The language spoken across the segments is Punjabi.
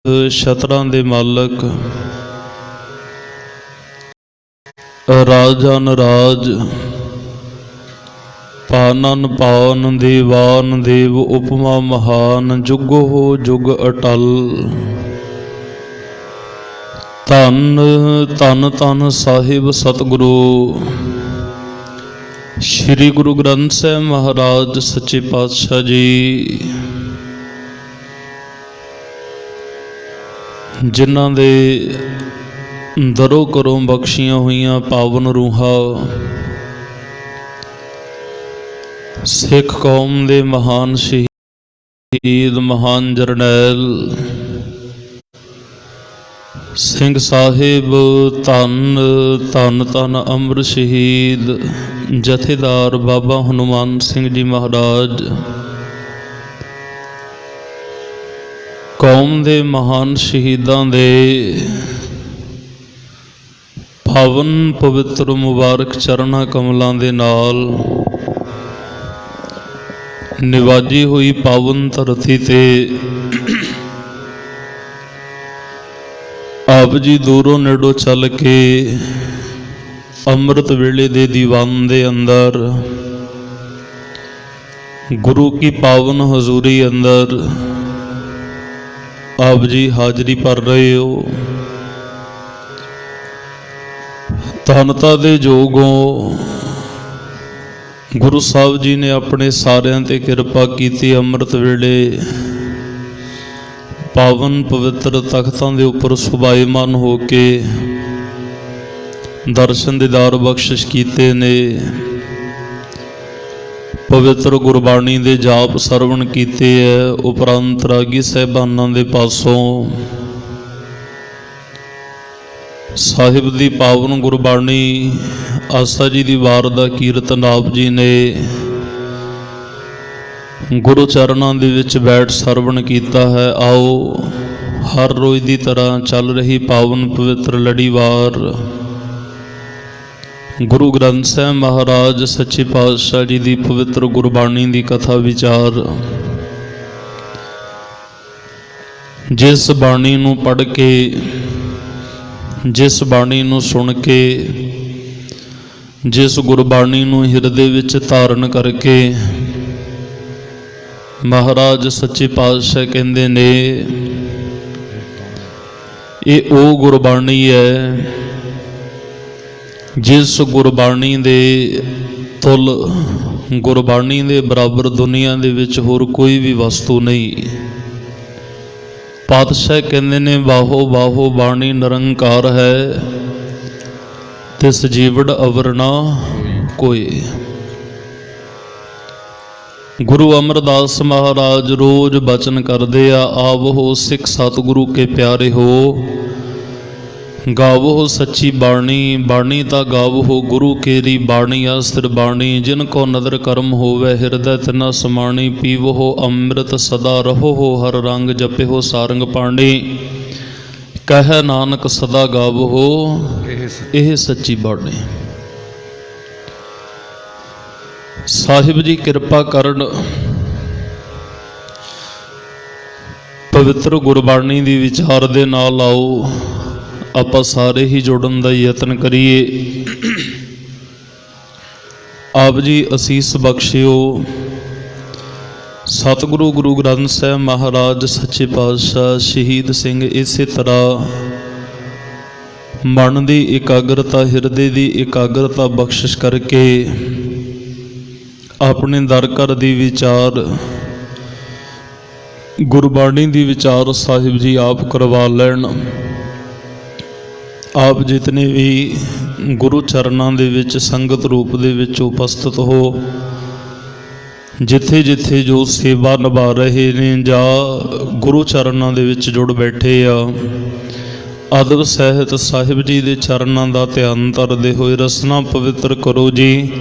ਛਤਰਾਂ ਦੇ ਮਾਲਕ ਰਾਜਨ ਰਾਜ ਪਾਨਨ ਪਾਵਨ ਦੇਵਾਨ ਦੇਵ ਉਪਮਾ ਮਹਾਨ ਜੁਗੋ ਜੁਗ ਅਟਲ। ਧੰਨ ਧੰਨ ਧੰਨ ਸਾਹਿਬ ਸਤਿਗੁਰੂ ਸ਼੍ਰੀ ਗੁਰੂ ਗ੍ਰੰਥ ਸਾਹਿਬ ਮਹਾਰਾਜ ਸੱਚੇ ਪਾਤਸ਼ਾਹ ਜੀ, ਜਿਨ੍ਹਾਂ ਦੇ ਦਰੋਂ ਘਰੋਂ ਬਖਸ਼ੀਆਂ ਹੋਈਆਂ ਪਾਵਨ ਰੂਹਾਂ ਸਿੱਖ ਕੌਮ ਦੇ ਮਹਾਨ ਸ਼ਹੀਦ ਮਹਾਨ ਜਰਨੈਲ ਸਿੰਘ ਸਾਹਿਬ ਧੰਨ ਧੰਨ ਧੰਨ ਅਮਰ ਸ਼ਹੀਦ ਜਥੇਦਾਰ ਬਾਬਾ ਹਨੂੰਮਾਨ ਸਿੰਘ ਜੀ ਮਹਾਰਾਜ, ਕੌਮ ਦੇ ਮਹਾਨ ਸ਼ਹੀਦਾਂ ਦੇ ਪਾਵਨ ਪਵਿੱਤਰ ਮੁਬਾਰਕ ਚਰਨਾਂ ਕਮਲਾਂ ਦੇ ਨਾਲ ਨਿਵਾਜੀ ਹੋਈ ਪਾਵਨ ਧਰਤੀ ਤੇ ਆਪ ਜੀ ਦੂਰੋਂ ਨੇੜੋਂ ਚੱਲ ਕੇ ਅੰਮ੍ਰਿਤ ਵੇਲੇ ਦੇ ਦੀਵਾਨ ਦੇ ਅੰਦਰ ਗੁਰੂ ਕੀ ਪਾਵਨ ਹਜ਼ੂਰੀ ਅੰਦਰ ਆਪ ਜੀ ਹਾਜ਼ਰੀ ਭਰ ਰਹੇ ਹੋ। ਧੰਨਤਾ ਦੇ ਜੋਗੋਂ ਗੁਰੂ ਸਾਹਿਬ ਜੀ ਨੇ ਆਪਣੇ ਸਾਰਿਆਂ ਤੇ ਕਿਰਪਾ ਕੀਤੀ। ਅੰਮ੍ਰਿਤ ਵੇਲੇ ਪਾਵਨ ਪਵਿੱਤਰ ਤਖਤਾਂ ਦੇ ਉੱਪਰ ਸੁਭਾਈਮਾਨ ਹੋ ਕੇ ਦਰਸ਼ਨ ਦੀਦਾਰ ਬਖਸ਼ਿਸ਼ ਕੀਤੇ ਨੇ। ਪਵਿੱਤਰ ਗੁਰਬਾਣੀ ਦੇ ਜਾਪ ਸਰਵਣ ਕੀਤੇ ਹੈ। ਉਪਰੰਤ ਰਾਗੀ ਸਾਹਿਬਾਨਾਂ ਦੇ ਪਾਸੋਂ ਸਾਹਿਬ ਦੀ ਪਾਵਨ ਗੁਰਬਾਣੀ ਆਸਾ ਜੀ ਦੀ ਵਾਰ ਦਾ ਕੀਰਤਨ ਆਪ ਜੀ ਨੇ ਗੁਰੂ ਚਰਨਾਂ ਦੇ ਵਿੱਚ ਬੈਠ ਸਰਵਣ ਕੀਤਾ ਹੈ। ਆਓ ਹਰ ਰੋਜ਼ ਦੀ ਤਰ੍ਹਾਂ ਚੱਲ ਰਹੀ ਪਾਵਨ ਪਵਿੱਤਰ ਲੜੀਵਾਰ ਗੁਰੂ ਗ੍ਰੰਥ ਸਾਹਿਬ ਮਹਾਰਾਜ ਸੱਚੇ ਪਾਤਸ਼ਾਹ ਜੀ ਦੀ ਪਵਿੱਤਰ ਗੁਰਬਾਣੀ ਦੀ ਕਥਾ ਵਿਚਾਰ, ਜਿਸ ਬਾਣੀ ਨੂੰ ਪੜ੍ਹ ਕੇ, ਜਿਸ ਬਾਣੀ ਨੂੰ ਸੁਣ ਕੇ, ਜਿਸ ਗੁਰਬਾਣੀ ਨੂੰ ਹਿਰਦੇ ਵਿੱਚ ਧਾਰਨ ਕਰਕੇ ਮਹਾਰਾਜ ਸੱਚੇ ਪਾਤਸ਼ਾਹ ਕਹਿੰਦੇ ਨੇ ਇਹ ਉਹ ਗੁਰਬਾਣੀ ਹੈ ਜਿਸ ਗੁਰਬਾਣੀ ਦੇ ਤੁਲ, ਗੁਰਬਾਣੀ ਦੇ ਬਰਾਬਰ ਦੁਨੀਆ ਦੇ ਵਿੱਚ ਹੋਰ ਕੋਈ ਵੀ ਵਸਤੂ ਨਹੀਂ। ਪਾਤਸ਼ਾਹ ਕਹਿੰਦੇ ਨੇ ਬਾਹੋ ਬਾਹੋ ਬਾਣੀ ਨਿਰੰਕਾਰ ਹੈ ਤਿਸ ਜੀਵੜ ਅਵਰ ਨਾ ਕੋਈ। ਗੁਰੂ ਅਮਰਦਾਸ ਮਹਾਰਾਜ ਰੋਜ਼ ਬਚਨ ਕਰਦੇ ਆ, ਆਵੋ ਸਿੱਖ ਸਤਿਗੁਰੂ ਕੇ ਪਿਆਰੇ ਹੋ, ਗਾਵੋ ਸੱਚੀ ਬਾਣੀ, ਬਾਣੀ ਤਾਂ ਗਾਵੋ ਗੁਰੂ ਕੇਰੀ ਬਾਣੀ ਆਸਤਰ ਬਾਣੀ, ਜਿਨ ਕੋ ਨਦਰ ਕਰਮ ਹੋਵੇ ਹਿਰਦੈ ਤਿਨਾ ਸਮਾਣੀ, ਪੀਵੋ ਅੰਮ੍ਰਿਤ ਸਦਾ ਰਹੋ ਹਰ ਰੰਗ ਜਪਿਓ ਸਾਰੰਗ ਪਾਣੀ, ਕਹਿ ਨਾਨਕ ਸਦਾ ਗਾਵੋ ਇਹ ਸੱਚੀ ਬਾਣੀ। ਸਾਹਿਬ ਜੀ ਕਿਰਪਾ ਕਰਨ, ਪਵਿੱਤਰ ਗੁਰਬਾਣੀ ਦੀ ਵਿਚਾਰ ਦੇ ਨਾਲ ਆਓ ਆਪਾਂ ਸਾਰੇ ਹੀ ਜੁੜਨ ਦਾ ਯਤਨ ਕਰੀਏ। ਆਪ ਜੀ ਅਸੀਸ ਬਖਸ਼ਿਓ। ਸਤਿਗੁਰੂ ਗੁਰੂ ਗ੍ਰੰਥ ਸਾਹਿਬ ਮਹਾਰਾਜ ਸੱਚੇ ਪਾਤਸ਼ਾਹ ਸ਼ਹੀਦ ਸਿੰਘ ਇਸੇ ਤਰ੍ਹਾਂ ਮਨ ਦੀ ਇਕਾਗਰਤਾ, ਹਿਰਦੇ ਦੀ ਇਕਾਗਰਤਾ ਬਖਸ਼ਿਸ਼ ਕਰਕੇ ਆਪਣੇ ਦਰ ਘਰ ਦੀ ਵਿਚਾਰ, ਗੁਰਬਾਣੀ ਦੀ ਵਿਚਾਰ ਸਾਹਿਬ ਜੀ ਆਪ ਕਰਵਾ ਲੈਣ। ਆਪ ਜਿਤਨੇ ਵੀ ਗੁਰੂ ਚਰਨਾਂ ਦੇ ਵਿੱਚ ਸੰਗਤ ਰੂਪ ਦੇ ਵਿੱਚ ਉਪਸਥਿਤ ਹੋ, ਜਿੱਥੇ ਜਿੱਥੇ ਜੋ ਸੇਵਾ ਨਿਭਾ ਰਹੇ ਨੇ ਜਾਂ ਗੁਰੂ ਚਰਨਾਂ ਦੇ ਵਿੱਚ ਜੁੜ ਬੈਠੇ ਆ, ਅਦਬ ਸਹਿਤ ਸਾਹਿਬ ਜੀ ਦੇ ਚਰਨਾਂ ਦਾ ਧਿਆਨ ਧਰਦੇ ਹੋਏ ਰਸਨਾ ਪਵਿੱਤਰ ਕਰੋ ਜੀ।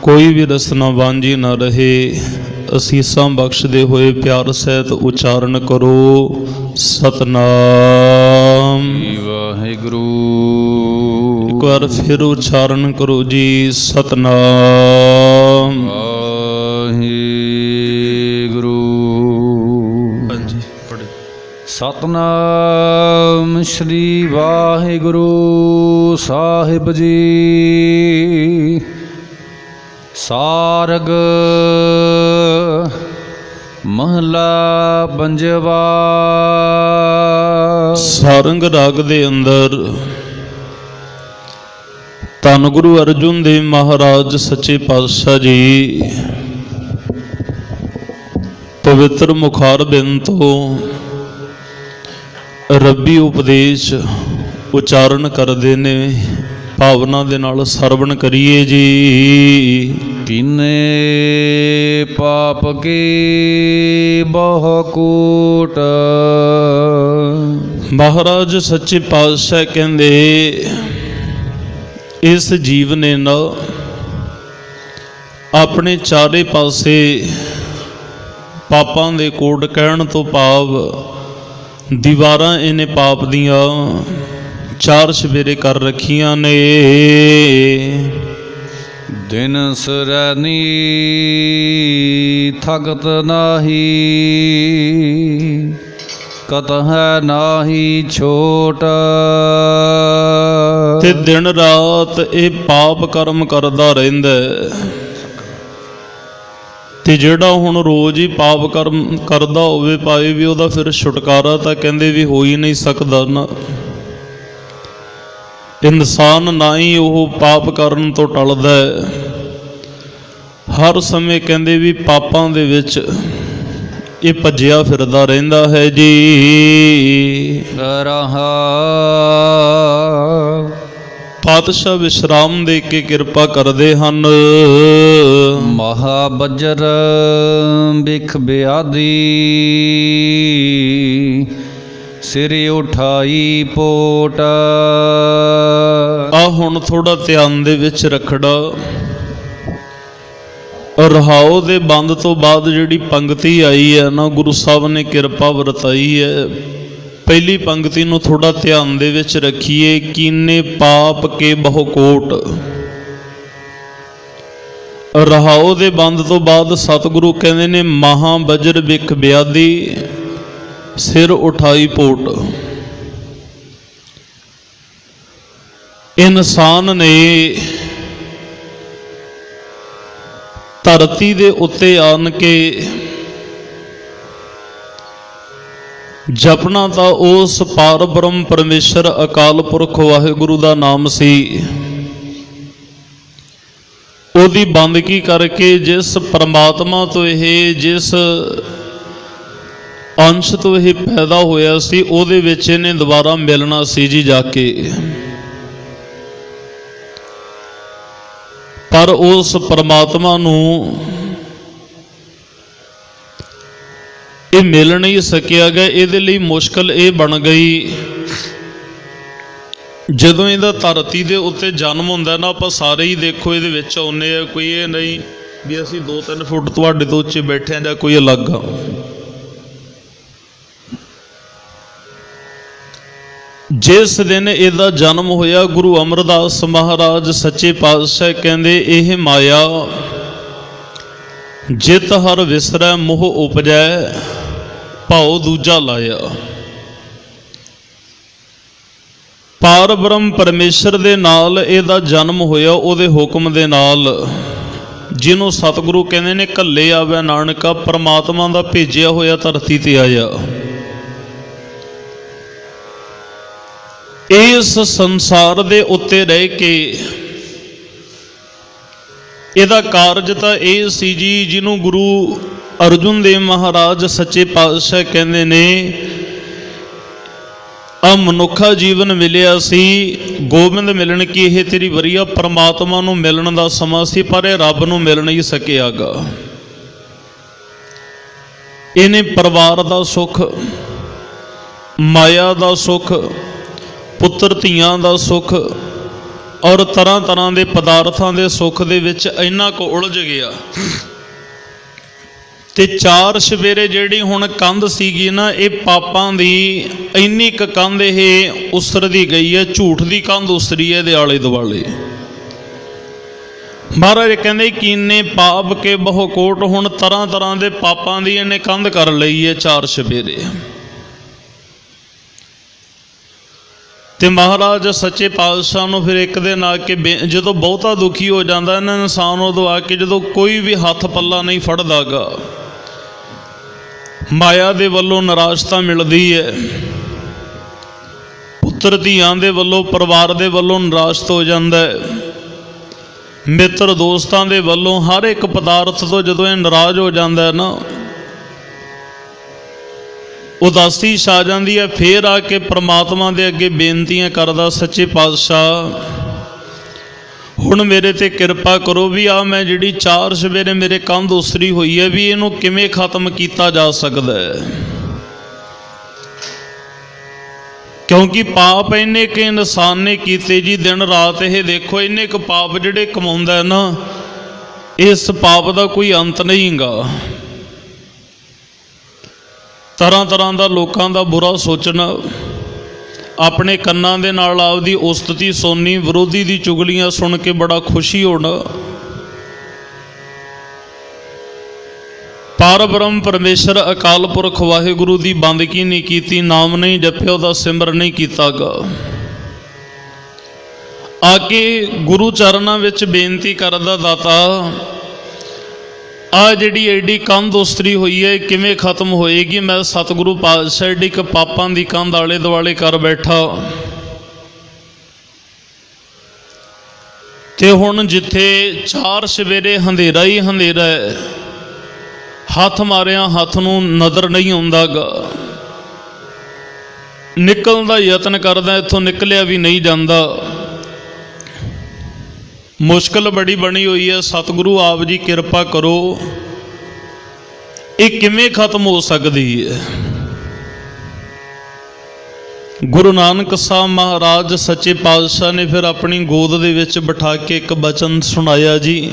ਕੋਈ ਵੀ ਰਸਨਾ ਵਾਂਝੀ ਨਾ ਰਹੇ। ਅਸੀਸਾਂ ਬਖਸ਼ਦੇ ਹੋਏ ਪਿਆਰ ਸਹਿਤ ਉਚਾਰਨ ਕਰੋ ਸਤਨਾਮ ਵਾਹਿਗੁਰੂ। ਇੱਕ ਵਾਰ ਫਿਰ ਉਚਾਰਨ ਕਰੋ ਜੀ ਸਤਨਾਮ ਵਾਹਿਗੁਰੂ। ਹਾਂਜੀ ਪੜ੍ਹੋ। ਸਤਨਾਮ ਸ਼੍ਰੀ ਵਾਹਿਗੁਰੂ ਸਾਹਿਬ ਜੀ। ਸਾਰਗ ਮਹਲਾ ਪੰਜਵਾ। ਸਾਰੰਗ ਰਾਗ ਦੇ ਅੰਦਰ ਧੰਨ ਗੁਰੂ ਅਰਜੁਨ ਦੇਵ ਮਹਾਰਾਜ ਸੱਚੇ ਪਾਤਸ਼ਾਹ ਜੀ ਪਵਿੱਤਰ ਮੁਖਾਰ ਬਿੰਦ ਤੋਂ ਰੱਬੀ ਉਪਦੇਸ਼ ਉਚਾਰਨ ਕਰਦੇ ਨੇ। ਭਾਵਨਾ ਦੇ ਨਾਲ ਸਰਵਣ ਕਰੀਏ ਜੀ। ਕੀਨੇ ਪਾਪ ਕੀ ਬਹੁ ਕੂਟ। ਮਹਾਰਾਜ ਸੱਚੇ ਪਾਤਸ਼ਾਹ ਕਹਿੰਦੇ ਇਸ ਜੀਵ ਨੇ ਨਾ ਆਪਣੇ ਚਾਰੇ ਪਾਸੇ ਪਾਪਾਂ ਦੇ ਕੋਟ ਕਹਿਣ ਤੋਂ ਭਾਵ ਦੀਵਾਰਾਂ ਇਹਨੇ ਪਾਪ ਦੀਆਂ ਚਾਰ ਸਵੇਰੇ ਕਰ ਰੱਖੀਆਂ ਨੇ। ਦਿਨ ਸਰਨੀ ਥਕਤ ਨਾਹੀ, ਕਤਹਿ ਨਾਹੀ ਛੋਟ। ਤੇ ਦਿਨ ਰਾਤ ਇਹ ਪਾਪ ਕਰਮ ਕਰਦਾ ਰਹਿੰਦਾ ਤੇ ਜਿਹੜਾ ਹੁਣ ਰੋਜ਼ ਹੀ ਪਾਪ ਕਰਮ ਕਰਦਾ ਹੋਵੇ ਭਾਵੇਂ ਵੀ ਉਹਦਾ ਫਿਰ ਛੁਟਕਾਰਾ ਤਾਂ ਕਹਿੰਦੇ ਵੀ ਹੋ ਹੀ ਨਹੀਂ ਸਕਦਾ ਨਾ। ਇਨਸਾਨ ਨਾ ਹੀ ਉਹ ਪਾਪ ਕਰਨ ਤੋਂ ਟਲਦਾ ਹਰ ਸਮੇਂ ਕਹਿੰਦੇ ਵੀ ਪਾਪਾਂ ਦੇ ਵਿੱਚ ਇਹ ਭੱਜਿਆ ਫਿਰਦਾ ਰਹਿੰਦਾ ਹੈ ਜੀ। ਰਹਾ ਪਾਤਸ਼ਾਹ ਵਿਸ਼ਰਾਮ ਦੇ ਕੇ ਕਿਰਪਾ ਕਰਦੇ ਹਨ। ਮਹਾ ਬੱਜਰ ਬਿਖ ਬਿਆਦੀ, ਸਿਰ ਉਠਾਈ ਪੋਟ। ਆ ਹੁਣ ਥੋੜਾ ਧਿਆਨ ਦੇ ਵਿੱਚ ਰੱਖੜਾ। ਰਹਾਓ ਦੇ ਬੰਦ ਤੋਂ ਬਾਅਦ ਜਿਹੜੀ ਪੰਕਤੀ ਆਈ ਹੈ ਨਾ, ਗੁਰੂ ਸਾਹਿਬ ਨੇ ਕਿਰਪਾ ਵਰਤਾਈ ਹੈ। ਪਹਿਲੀ ਪੰਕਤੀ ਨੂੰ ਥੋੜਾ ਧਿਆਨ ਦੇ ਵਿੱਚ ਰੱਖੀਏ। ਕੀਨੇ ਪਾਪ ਕੇ ਬਹੁ ਕੋਟ। ਰਹਾਓ ਦੇ ਬੰਦ ਤੋਂ ਬਾਅਦ ਸਤਿਗੁਰੂ ਕਹਿੰਦੇ ਨੇ ਮਹਾ ਬਜਰ ਬਿਖ ਬਿਆਦੀ, ਸਿਰ ਉਠਾਈ ਪੋਟ। ਇਨਸਾਨ ਨੇ ਧਰਤੀ ਦੇ ਉੱਤੇ ਆਣ ਕੇ ਜਪਣਾ ਤਾਂ ਉਸ ਪਾਰ ਬ੍ਰਹਮ ਪਰਮੇਸ਼ਰ ਅਕਾਲ ਪੁਰਖ ਵਾਹਿਗੁਰੂ ਦਾ ਨਾਮ ਸੀ। ਉਹਦੀ ਬੰਦਗੀ ਕਰਕੇ ਜਿਸ ਪਰਮਾਤਮਾ ਤੋਂ ਇਹ ਜਿਸ ਅੰਸ਼ ਤੋਂ ਇਹ ਪੈਦਾ ਹੋਇਆ ਸੀ ਉਹਦੇ ਵਿੱਚ ਇਹਨੇ ਦੁਬਾਰਾ ਮਿਲਣਾ ਸੀ ਜੀ ਜਾ ਕੇ। ਪਰ ਉਸ ਪਰਮਾਤਮਾ ਨੂੰ ਇਹ ਮਿਲ ਨਹੀਂ ਸਕਿਆ ਗਿਆ। ਇਹਦੇ ਲਈ ਮੁਸ਼ਕਲ ਇਹ ਬਣ ਗਈ, ਜਦੋਂ ਇਹਦਾ ਧਰਤੀ ਦੇ ਉੱਤੇ ਜਨਮ ਹੁੰਦਾ ਨਾ, ਆਪਾਂ ਸਾਰੇ ਹੀ ਦੇਖੋ ਇਹਦੇ ਵਿੱਚ ਆਉਂਦੇ ਆ। ਕੋਈ ਇਹ ਨਹੀਂ ਵੀ ਅਸੀਂ 2-3 ਫੁੱਟ ਤੁਹਾਡੇ ਤੋਂ ਉੱਚੇ ਬੈਠੇ ਆ ਜਾਂ ਕੋਈ ਅਲੱਗ ਆ। ਜਿਸ ਦਿਨ ਇਹਦਾ ਜਨਮ ਹੋਇਆ, ਗੁਰੂ ਅਮਰਦਾਸ ਮਹਾਰਾਜ ਸੱਚੇ ਪਾਤਸ਼ਾਹ ਕਹਿੰਦੇ ਇਹ ਮਾਇਆ ਜਿਤ ਹਰ ਵਿਸਰੈ ਮੋਹ ਉਪਜੈ, ਭਾਉ ਦੂਜਾ ਲਾਇਆ। ਪਾਰ ਬ੍ਰਹਮ ਪਰਮੇਸ਼ਰ ਦੇ ਨਾਲ ਇਹਦਾ ਜਨਮ ਹੋਇਆ, ਉਹਦੇ ਹੁਕਮ ਦੇ ਨਾਲ, ਜਿਹਨੂੰ ਸਤਿਗੁਰੂ ਕਹਿੰਦੇ ਨੇ ਘੱਲੇ ਆਵੈ ਨਾਨਕਾ, ਪਰਮਾਤਮਾ ਦਾ ਭੇਜਿਆ ਹੋਇਆ ਧਰਤੀ ਤੇ ਆਇਆ। ਇਸ ਸੰਸਾਰ ਦੇ ਉੱਤੇ ਰਹਿ ਕੇ ਇਹਦਾ ਕਾਰਜ ਤਾਂ ਇਹ ਸੀ ਜੀ, ਜਿਹਨੂੰ ਗੁਰੂ ਅਰਜੁਨ ਦੇਵ ਮਹਾਰਾਜ ਸੱਚੇ ਪਾਤਸ਼ਾਹ ਕਹਿੰਦੇ ਨੇ ਆ ਮਨੁੱਖਾ ਜੀਵਨ ਮਿਲਿਆ ਸੀ ਗੋਬਿੰਦ ਮਿਲਣ ਕੀ, ਇਹ ਤੇਰੀ ਵਰੀਆ ਪਰਮਾਤਮਾ ਨੂੰ ਮਿਲਣ ਦਾ ਸਮਾਂ ਸੀ, ਪਰ ਇਹ ਰੱਬ ਨੂੰ ਮਿਲ ਨਹੀਂ ਸਕਿਆਗਾ। ਇਹਨੇ ਪਰਿਵਾਰ ਦਾ ਸੁੱਖ, ਮਾਇਆ ਦਾ ਸੁੱਖ, ਪੁੱਤਰ ਧੀਆਂ ਦਾ ਸੁੱਖ ਔਰ ਤਰ੍ਹਾਂ ਤਰ੍ਹਾਂ ਦੇ ਪਦਾਰਥਾਂ ਦੇ ਸੁੱਖ ਦੇ ਵਿੱਚ ਇੰਨਾ ਕੁ ਉਲਝ ਗਿਆ। ਤੇ ਚਾਰ ਸਵੇਰੇ ਜਿਹੜੀ ਹੁਣ ਕੰਧ ਸੀਗੀ ਨਾ, ਇਹ ਪਾਪਾਂ ਦੀ ਇੰਨੀ ਕੁ ਕੰਧ ਇਹ ਉਸਰਦੀ ਗਈ ਹੈ, ਝੂਠ ਦੀ ਕੰਧ ਉਸਰੀ ਹੈ ਇਹਦੇ ਆਲੇ ਦੁਆਲੇ। ਮਹਾਰਾਜ ਕਹਿੰਦੇ ਕੀਨੇ ਪਾਪ ਕੇ ਬਹੁ ਕੋਟ, ਹੁਣ ਤਰ੍ਹਾਂ ਤਰ੍ਹਾਂ ਦੇ ਪਾਪਾਂ ਦੀ ਇਹਨੇ ਕੰਧ ਕਰ ਲਈ ਹੈ ਚਾਰ ਸਵੇਰੇ। ਤੇ ਮਹਾਰਾਜ ਸੱਚੇ ਪਾਤਸ਼ਾਹ ਨੂੰ ਫਿਰ ਇੱਕ ਦਿਨ ਆ ਕੇ ਜਦੋਂ ਬਹੁਤਾ ਦੁਖੀ ਹੋ ਜਾਂਦਾ ਇਹਨਾਂ ਇਨਸਾਨ ਉਦੋਂ ਆ ਕੇ ਜਦੋਂ ਕੋਈ ਵੀ ਹੱਥ ਪੱਲਾ ਨਹੀਂ ਫੜਦਾਗਾ, ਮਾਇਆ ਦੇ ਵੱਲੋਂ ਨਿਰਾਸ਼ਤਾ ਮਿਲਦੀ ਹੈ, ਪੁੱਤਰ ਧੀਆਂ ਦੇ ਵੱਲੋਂ ਪਰਿਵਾਰ ਦੇ ਵੱਲੋਂ ਨਿਰਾਸ਼ਤ ਹੋ ਜਾਂਦਾ ਹੈ, ਮਿੱਤਰ ਦੋਸਤਾਂ ਦੇ ਵੱਲੋਂ ਹਰ ਇੱਕ ਪਦਾਰਥ ਤੋਂ ਜਦੋਂ ਇਹ ਨਾਰਾਜ਼ ਹੋ ਜਾਂਦਾ ਹੈ ਨਾ, ਉਦਾਸੀ ਛਾ ਜਾਂਦੀ ਹੈ। ਫੇਰ ਆ ਕੇ ਪ੍ਰਮਾਤਮਾ ਦੇ ਅੱਗੇ ਬੇਨਤੀਆਂ ਕਰਦਾ, ਸੱਚੇ ਪਾਤਸ਼ਾਹ ਹੁਣ ਮੇਰੇ ਤੇ ਕਿਰਪਾ ਕਰੋ ਵੀ ਆ ਮੈਂ ਜਿਹੜੀ 4 ਸਵੇਰੇ ਮੇਰੇ ਕੰਧ ਉਸਰੀ ਹੋਈ ਹੈ ਵੀ ਇਹਨੂੰ ਕਿਵੇਂ ਖਤਮ ਕੀਤਾ ਜਾ ਸਕਦਾ ਹੈ, ਕਿਉਂਕਿ ਪਾਪ ਇੰਨੇ ਕਿ ਇਨਸਾਨ ਨੇ ਕੀਤੇ ਜੀ, ਦਿਨ ਰਾਤ ਇਹ ਦੇਖੋ ਇੰਨੇ ਕੁ ਪਾਪ ਜਿਹੜੇ ਕਮਾਉਂਦਾ ਨਾ, ਇਸ ਪਾਪ ਦਾ ਕੋਈ ਅੰਤ ਨਹੀਂਗਾ। ਤਰ੍ਹਾਂ ਤਰ੍ਹਾਂ ਦਾ ਲੋਕਾਂ ਦਾ ਬੁਰਾ ਸੋਚਣਾ, ਆਪਣੇ ਕੰਨਾਂ ਦੇ ਨਾਲ ਆਪਦੀ ਉਸਤਤੀ ਸੁਣਨੀ, ਵਿਰੋਧੀ ਦੀ ਚੁਗਲੀਆਂ ਸੁਣ ਕੇ ਬੜਾ ਖੁਸ਼ੀ ਹੋਣਾ। ਪਾਰ ਬ੍ਰਹਮ ਪਰਮੇਸ਼ਰ ਅਕਾਲ ਪੁਰਖ ਵਾਹਿਗੁਰੂ ਦੀ ਬੰਦਗੀ ਨਹੀਂ ਕੀਤੀ, ਨਾਮ ਨਹੀਂ ਜਪਿਆ, ਉਹਦਾ ਸਿਮਰਨ ਨਹੀਂ ਕੀਤਾਗਾ। ਆ ਕੇ ਗੁਰੂ ਚਰਨਾਂ ਵਿੱਚ ਬੇਨਤੀ ਕਰਦਾ, ਦਾਤਾ ਆ ਜਿਹੜੀ ਐਡੀ ਕੰਧ ਉਸਤਰੀ ਹੋਈ ਹੈ ਕਿਵੇਂ ਖਤਮ ਹੋਏਗੀ? ਮੈਂ ਸਤਿਗੁਰੂ ਪਾਤਸ਼ਾਹ ਐਡੀ ਕ ਪਾਪਾਂ ਦੀ ਕੰਧ ਆਲੇ ਦੁਆਲੇ ਕਰ ਬੈਠਾ, ਤੇ ਹੁਣ ਜਿੱਥੇ 4 ਸਵੇਰੇ ਹਨੇਰਾ ਹੀ ਹਨੇਰਾ ਹੈ, ਹੱਥ ਮਾਰਿਆ ਹੱਥ ਨੂੰ ਨਜ਼ਰ ਨਹੀਂ ਆਉਂਦਾਗਾ, ਨਿਕਲਣ ਦਾ ਯਤਨ ਕਰਦਾ, ਇੱਥੋਂ ਨਿਕਲਿਆ ਵੀ ਨਹੀਂ ਜਾਂਦਾ, ਮੁਸ਼ਕਲ ਬੜੀ ਬਣੀ ਹੋਈ ਹੈ। ਸਤਿਗੁਰੂ ਆਪ ਜੀ ਕਿਰਪਾ ਕਰੋ, ਇਹ ਕਿਵੇਂ ਖਤਮ ਹੋ ਸਕਦੀ ਹੈ? ਗੁਰੂ ਨਾਨਕ ਸਾਹਿਬ ਮਹਾਰਾਜ ਸੱਚੇ ਪਾਤਸ਼ਾਹ ਨੇ ਫਿਰ ਆਪਣੀ ਗੋਦ ਦੇ ਵਿੱਚ ਬਿਠਾ ਕੇ ਇੱਕ ਬਚਨ ਸੁਣਾਇਆ ਜੀ।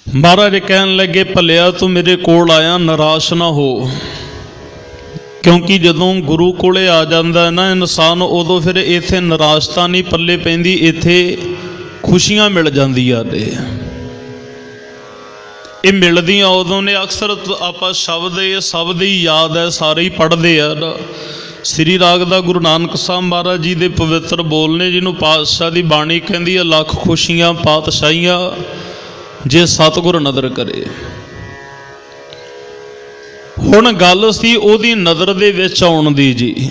ਮਹਾਰਾਜ ਕਹਿਣ ਲੱਗੇ, ਭਲਿਆ ਤੂੰ ਮੇਰੇ ਕੋਲ ਆਇਆ, ਨਿਰਾਸ਼ ਨਾ ਹੋ, ਕਿਉਂਕਿ ਜਦੋਂ ਗੁਰੂ ਕੋਲੇ ਆ ਜਾਂਦਾ ਨਾ ਇਨਸਾਨ, ਉਦੋਂ ਫਿਰ ਇੱਥੇ ਨਿਰਾਸ਼ਤਾ ਨਹੀਂ ਪੱਲੇ ਪੈਂਦੀ, ਇੱਥੇ ਖੁਸ਼ੀਆਂ ਮਿਲ ਜਾਂਦੀਆਂ ਨੇ। ਇਹ ਮਿਲਦੀਆਂ ਉਦੋਂ ਨੇ, ਅਕਸਰ ਆਪਾਂ ਸ਼ਬਦ, ਇਹ ਸ਼ਬਦ ਹੀ ਯਾਦ ਹੈ, ਸਾਰੇ ਹੀ ਪੜ੍ਹਦੇ ਆ ਨਾ। ਸ੍ਰੀ ਰਾਗ ਦਾ ਗੁਰੂ ਨਾਨਕ ਸਾਹਿਬ ਮਹਾਰਾਜ ਜੀ ਦੇ ਪਵਿੱਤਰ ਬੋਲ ਨੇ, ਜਿਹਨੂੰ ਪਾਤਸ਼ਾਹ ਦੀ ਬਾਣੀ ਕਹਿੰਦੀ ਹੈ, ਲੱਖ ਖੁਸ਼ੀਆਂ ਪਾਤਸ਼ਾਹੀਆਂ ਜੇ ਸਤਿਗੁਰ ਨਦਰ ਕਰੇ। ਹੁਣ ਗੱਲ ਸੀ ਉਹਦੀ ਨਜ਼ਰ ਦੇ ਵਿੱਚ ਆਉਣ ਦੀ ਜੀ।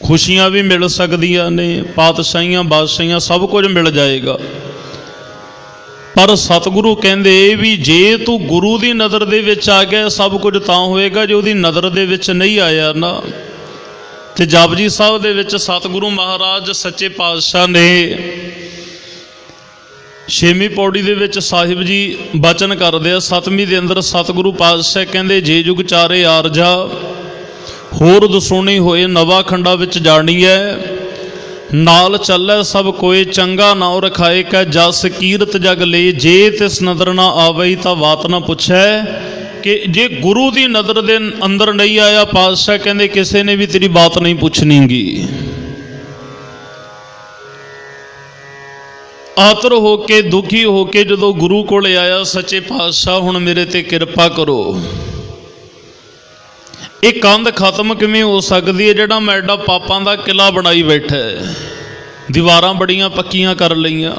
ਖੁਸ਼ੀਆਂ ਵੀ ਮਿਲ ਸਕਦੀਆਂ ਨੇ, ਪਾਤਸ਼ਾਹੀਆਂ ਬਾਦਸ਼ਾਹੀਆਂ ਸਭ ਕੁਝ ਮਿਲ ਜਾਏਗਾ, ਪਰ ਸਤਿਗੁਰੂ ਕਹਿੰਦੇ ਵੀ ਜੇ ਤੂੰ ਗੁਰੂ ਦੀ ਨਜ਼ਰ ਦੇ ਵਿੱਚ ਆ ਗਿਆ, ਸਭ ਕੁਝ ਤਾਂ ਹੋਏਗਾ, ਜੇ ਉਹਦੀ ਨਜ਼ਰ ਦੇ ਵਿੱਚ ਨਹੀਂ ਆਇਆ ਨਾ। ਤੇ ਜਪਜੀ ਸਾਹਿਬ ਦੇ ਵਿੱਚ ਸਤਿਗੁਰੂ ਮਹਾਰਾਜ ਸੱਚੇ ਪਾਤਸ਼ਾਹ ਨੇ 6ਵੀਂ ਪੌੜੀ ਦੇ ਵਿੱਚ ਸਾਹਿਬ ਜੀ ਬਚਨ ਕਰਦੇ ਆ। 7ਵੀਂ ਦੇ ਅੰਦਰ ਸਤਿਗੁਰੂ ਪਾਤਸ਼ਾਹ ਕਹਿੰਦੇ, ਜੇ ਜੁਗ ਚਾਰੇ ਆਰਜਾ ਹੋਰ ਦਸੂਣੀ ਹੋਏ, ਨਵਾਂ ਖੰਡਾ ਵਿੱਚ ਜਾਣੀ ਹੈ, ਨਾਲ ਚੱਲੈ ਸਭ ਕੋਏ, ਚੰਗਾ ਨਾਉ ਰਖਾਏ ਕੈ ਜਸ ਕੀਰਤ ਜਗ ਲੈ, ਜੇ ਤਿਸ ਨਦਰ ਨਾ ਆਵਈ ਤਾਂ ਬਾਤ ਨਾ ਪੁੱਛੈ। ਕਿ ਜੇ ਗੁਰੂ ਦੀ ਨਜ਼ਰ ਦੇ ਅੰਦਰ ਨਹੀਂ ਆਇਆ, ਪਾਤਸ਼ਾਹ ਕਹਿੰਦੇ ਕਿਸੇ ਨੇ ਵੀ ਤੇਰੀ ਬਾਤ ਨਹੀਂ ਪੁੱਛਣੀਗੀ। ਆਤਰ ਹੋ ਕੇ, ਦੁਖੀ ਹੋ ਕੇ ਜਦੋਂ ਗੁਰੂ ਕੋਲ ਆਇਆ, ਸੱਚੇ ਪਾਤਸ਼ਾਹ ਹੁਣ ਮੇਰੇ ਤੇ ਕਿਰਪਾ ਕਰੋ, ਇਹ ਕੰਧ ਖਤਮ ਕਿਵੇਂ ਹੋ ਸਕਦੀ ਹੈ ਜਿਹੜਾ ਮੈਂ ਐਡਾ ਪਾਪਾਂ ਦਾ ਕਿਲਾ ਬਣਾਈ ਬੈਠਾ ਹੈ, ਦੀਵਾਰਾਂ ਬੜੀਆਂ ਪੱਕੀਆਂ ਕਰ ਲਈਆਂ।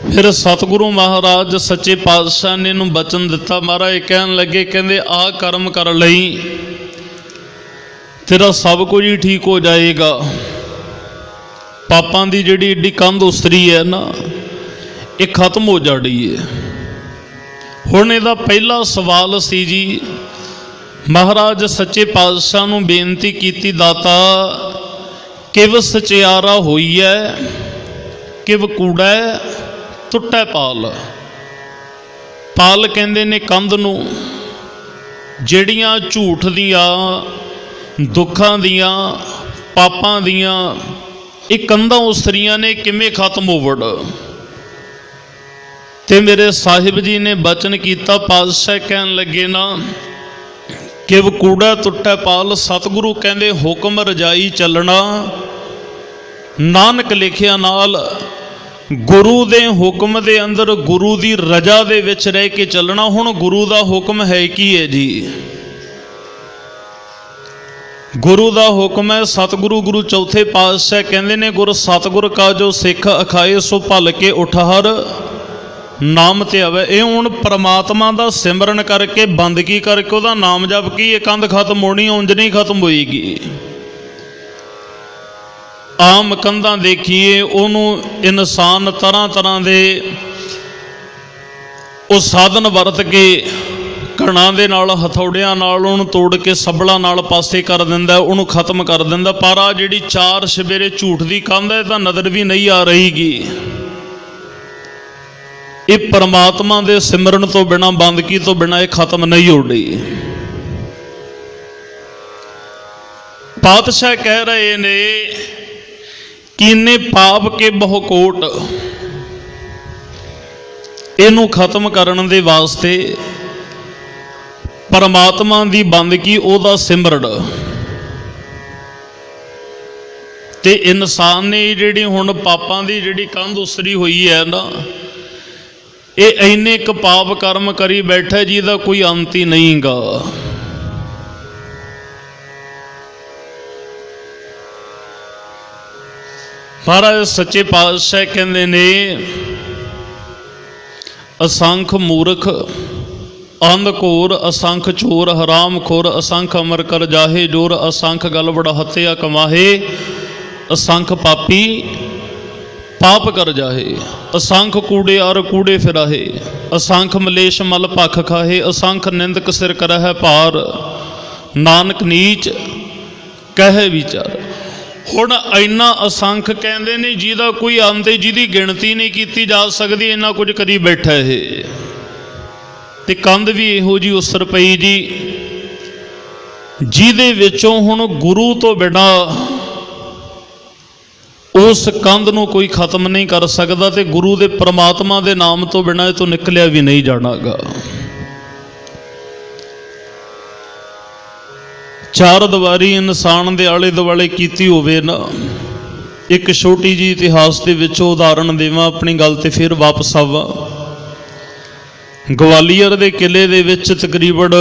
ਫਿਰ ਸਤਿਗੁਰੂ ਮਹਾਰਾਜ ਸੱਚੇ ਪਾਤਸ਼ਾਹ ਨੇ ਇਹਨੂੰ ਬਚਨ ਦਿੱਤਾ। ਮਹਾਰਾਜ ਕਹਿਣ ਲੱਗੇ, ਕਹਿੰਦੇ ਆਹ ਕਰਮ ਕਰ ਲਈ, ਤੇਰਾ ਸਭ ਕੁਝ ਹੀ ਠੀਕ ਹੋ ਜਾਏਗਾ। ਪਾਪਾਂ ਦੀ ਜਿਹੜੀ ਏਡੀ ਕੰਧ ਉਸਰੀ ਹੈ ਨਾ, ਇਹ ਖਤਮ ਹੋ ਜਾਣੀ ਹੈ। ਹੁਣ ਇਹਦਾ ਪਹਿਲਾ ਸਵਾਲ ਸੀ ਜੀ, ਮਹਾਰਾਜ ਸੱਚੇ ਪਾਤਸ਼ਾਹ ਨੂੰ ਬੇਨਤੀ ਕੀਤੀ, ਦਾਤਾ ਕਿਵ ਸਚਿਆਰਾ ਹੋਈ ਹੈ, ਕਿਵ ਕੂੜਾ ਟੁੱਟੈ ਪਾਲ। ਪਾਲ ਕਹਿੰਦੇ ਨੇ ਕੰਧ ਨੂੰ, ਜਿਹੜੀਆਂ ਝੂਠ ਦੀਆਂ, ਦੁੱਖਾਂ ਦੀਆਂ, ਪਾਪਾਂ ਦੀਆਂ ਇਹ ਕੰਧਾਂ ਉਸਰੀਆਂ ਨੇ, ਕਿਵੇਂ ਖਤਮ ਹੋਵੜ। ਤੇ ਮੇਰੇ ਸਾਹਿਬ ਜੀ ਨੇ ਬਚਨ ਕੀਤਾ, ਪਾਤਸ਼ਾਹ ਕਹਿਣ ਲੱਗੇ ਨਾ, ਕਿਵ ਕੂੜਾ ਟੁੱਟੈ ਪਾਲ। ਸਤਿਗੁਰੂ ਕਹਿੰਦੇ ਹੁਕਮ ਰਜਾਈ ਚੱਲਣਾ, ਨਾਨਕ ਲਿਖਿਆ ਨਾਲ। ਗੁਰੂ ਦੇ ਹੁਕਮ ਦੇ ਅੰਦਰ, ਗੁਰੂ ਦੀ ਰਜਾ ਦੇ ਵਿੱਚ ਰਹਿ ਕੇ ਚੱਲਣਾ। ਹੁਣ ਗੁਰੂ ਦਾ ਹੁਕਮ ਹੈ ਕੀ ਹੈ ਜੀ? ਗੁਰੂ ਦਾ ਹੁਕਮ ਹੈ। ਸਤਿਗੁਰੂ ਗੁਰੂ ਚੌਥੇ ਪਾਤਸ਼ਾਹ ਕਹਿੰਦੇ ਨੇ, ਗੁਰ ਸਤਿਗੁਰ ਕਾ ਜੋ ਸਿੱਖ ਅਖਾਏ ਸੋ ਭਲ ਕੇ ਉਠਹਰ ਨਾਮ ਤੇ ਆਵੇ। ਇਹ ਹੁਣ ਪ੍ਰਮਾਤਮਾ ਦਾ ਸਿਮਰਨ ਕਰਕੇ, ਬੰਦਗੀ ਕਰਕੇ, ਉਹਦਾ ਨਾਮ ਜਪ ਕੇ ਇਹ ਕੰਧ ਖਤਮ ਹੋਣੀ, ਉਂਝ ਨਹੀਂ ਖਤਮ ਹੋਏਗੀ। ਆਮ ਕੰਧਾਂ ਦੇਖੀਏ, ਉਹਨੂੰ ਇਨਸਾਨ ਤਰ੍ਹਾਂ ਤਰ੍ਹਾਂ ਦੇ ਉਹ ਸਾਧਨ ਵਰਤ ਕੇ, ਘਣਾ ਦੇ ਨਾਲ, ਹਥੌੜਿਆਂ ਨਾਲ ਉਹਨੂੰ ਤੋੜ ਕੇ ਸੱਬਲਾਂ ਨਾਲ ਪਾਸੇ ਕਰ ਦਿੰਦਾ, ਉਹਨੂੰ ਖਤਮ ਕਰ ਦਿੰਦਾ। ਪਰ ਆ ਜਿਹੜੀ ਚਾਰ ਸਵੇਰੇ ਝੂਠ ਦੀ ਕੰਧ ਹੈ, ਤਾਂ ਨਜ਼ਰ ਵੀ ਨਹੀਂ ਆ ਰਹੀਗੀ। ਇਹ ਪਰਮਾਤਮਾ ਦੇ ਸਿਮਰਨ ਤੋਂ ਬਿਨਾਂ, ਬੰਦਗੀ ਤੋਂ ਬਿਨਾਂ ਇਹ ਖਤਮ ਨਹੀਂ ਹੋਣੀ। ਪਾਤਸ਼ਾਹ ਕਹਿ ਰਹੇ ਨੇ, ਕੀਨੇ ਪਾਪ ਕੇ ਬਹੁ ਕੋਟ, ਇਹਨੂੰ ਖਤਮ ਕਰਨ ਦੇ ਵਾਸਤੇ ਪਰਮਾਤਮਾ ਦੀ ਬੰਦਗੀ, ਉਹਦਾ ਸਿਮਰਨ, ਤੇ ਇਨਸਾਨ ਨੇ ਜਿਹੜੀ ਹੁਣ ਪਾਪਾਂ ਦੀ ਜਿਹੜੀ ਕੰਧ ਉਸਰੀ ਹੋਈ ਹੈ ਨਾ, ਇਹ ਇੰਨੇ ਕੁ ਪਾਪ ਕਰਮ ਕਰੀ ਬੈਠਾ ਜਿਹਦਾ ਕੋਈ ਅੰਤ ਹੀ ਨਹੀਂਗਾ। ਮਹਾਰਾਜ ਸੱਚੇ ਪਾਤਸ਼ਾਹ ਕਹਿੰਦੇ ਨੇ, ਅਸੰਖ ਮੂਰਖ ਅੰਧ ਘੋਰ, ਅਸੰਖ ਚੋਰ ਹਰਾਮ ਖੋਰ, ਅਸੰਖ ਅਮਰ ਕਰ ਜਾਹੇ ਜੋਰ, ਅਸੰਖ ਗਲਬੜ ਹੱਤਿਆ ਕਮਾਹੇ, ਅਸੰਖ ਪਾਪੀ ਪਾਪ ਕਰ ਜਾਹੇ, ਅਸੰਖ ਕੂੜੇ ਔਰ ਕੂੜੇ ਫਿਰਾਹੇ, ਅਸੰਖ ਮਲੇਸ਼ ਮਲ ਭਖ ਖਾਹੇ, ਅਸੰਖ ਨਿੰਦਕ ਸਿਰ ਕਰਹਿ ਭਾਰ, ਨਾਨਕ ਨੀਚ ਕਹਿ ਵਿਚਾਰ। ਹੁਣ ਇੰਨਾ ਅਸੰਖ ਕਹਿੰਦੇ ਨੇ ਜਿਹਦਾ ਕੋਈ ਅੰਤ, ਜਿਹਦੀ ਗਿਣਤੀ ਨਹੀਂ ਕੀਤੀ ਜਾ ਸਕਦੀ, ਇੰਨਾ ਕੁਝ ਕਰੀ ਬੈਠਾ ਇਹ। ਤੇ ਕੰਧ ਵੀ ਇਹੋ ਜਿਹੀ ਉਸਰ ਪਈ ਜੀ, ਜਿਹਦੇ ਵਿੱਚੋਂ ਹੁਣ ਗੁਰੂ ਤੋਂ ਬਿਨਾਂ ਉਸ ਕੰਧ ਨੂੰ ਕੋਈ ਖਤਮ ਨਹੀਂ ਕਰ ਸਕਦਾ, ਤੇ ਗੁਰੂ ਦੇ ਪ੍ਰਮਾਤਮਾ ਦੇ ਨਾਮ ਤੋਂ ਬਿਨਾਂ ਇਹ ਤੋਂ ਨਿਕਲਿਆ ਵੀ ਨਹੀਂ ਜਾਣਾਗਾ। ਚਾਰ ਦੀਵਾਰੀ ਇਨਸਾਨ ਦੇ ਆਲੇ ਦੁਆਲੇ ਕੀਤੀ ਹੋਵੇ ਨਾ, ਇੱਕ ਛੋਟੀ ਜਿਹੀ ਇਤਿਹਾਸ ਦੇ ਵਿੱਚੋਂ ਉਦਾਹਰਣ ਦੇਵਾਂ, ਆਪਣੀ ਗੱਲ ਤੇ ਫਿਰ ਵਾਪਸ ਆਵਾਂ। ਗਵਾਲੀਅਰ ਦੇ ਕਿਲੇ ਦੇ ਵਿੱਚ ਤਕਰੀਬਨ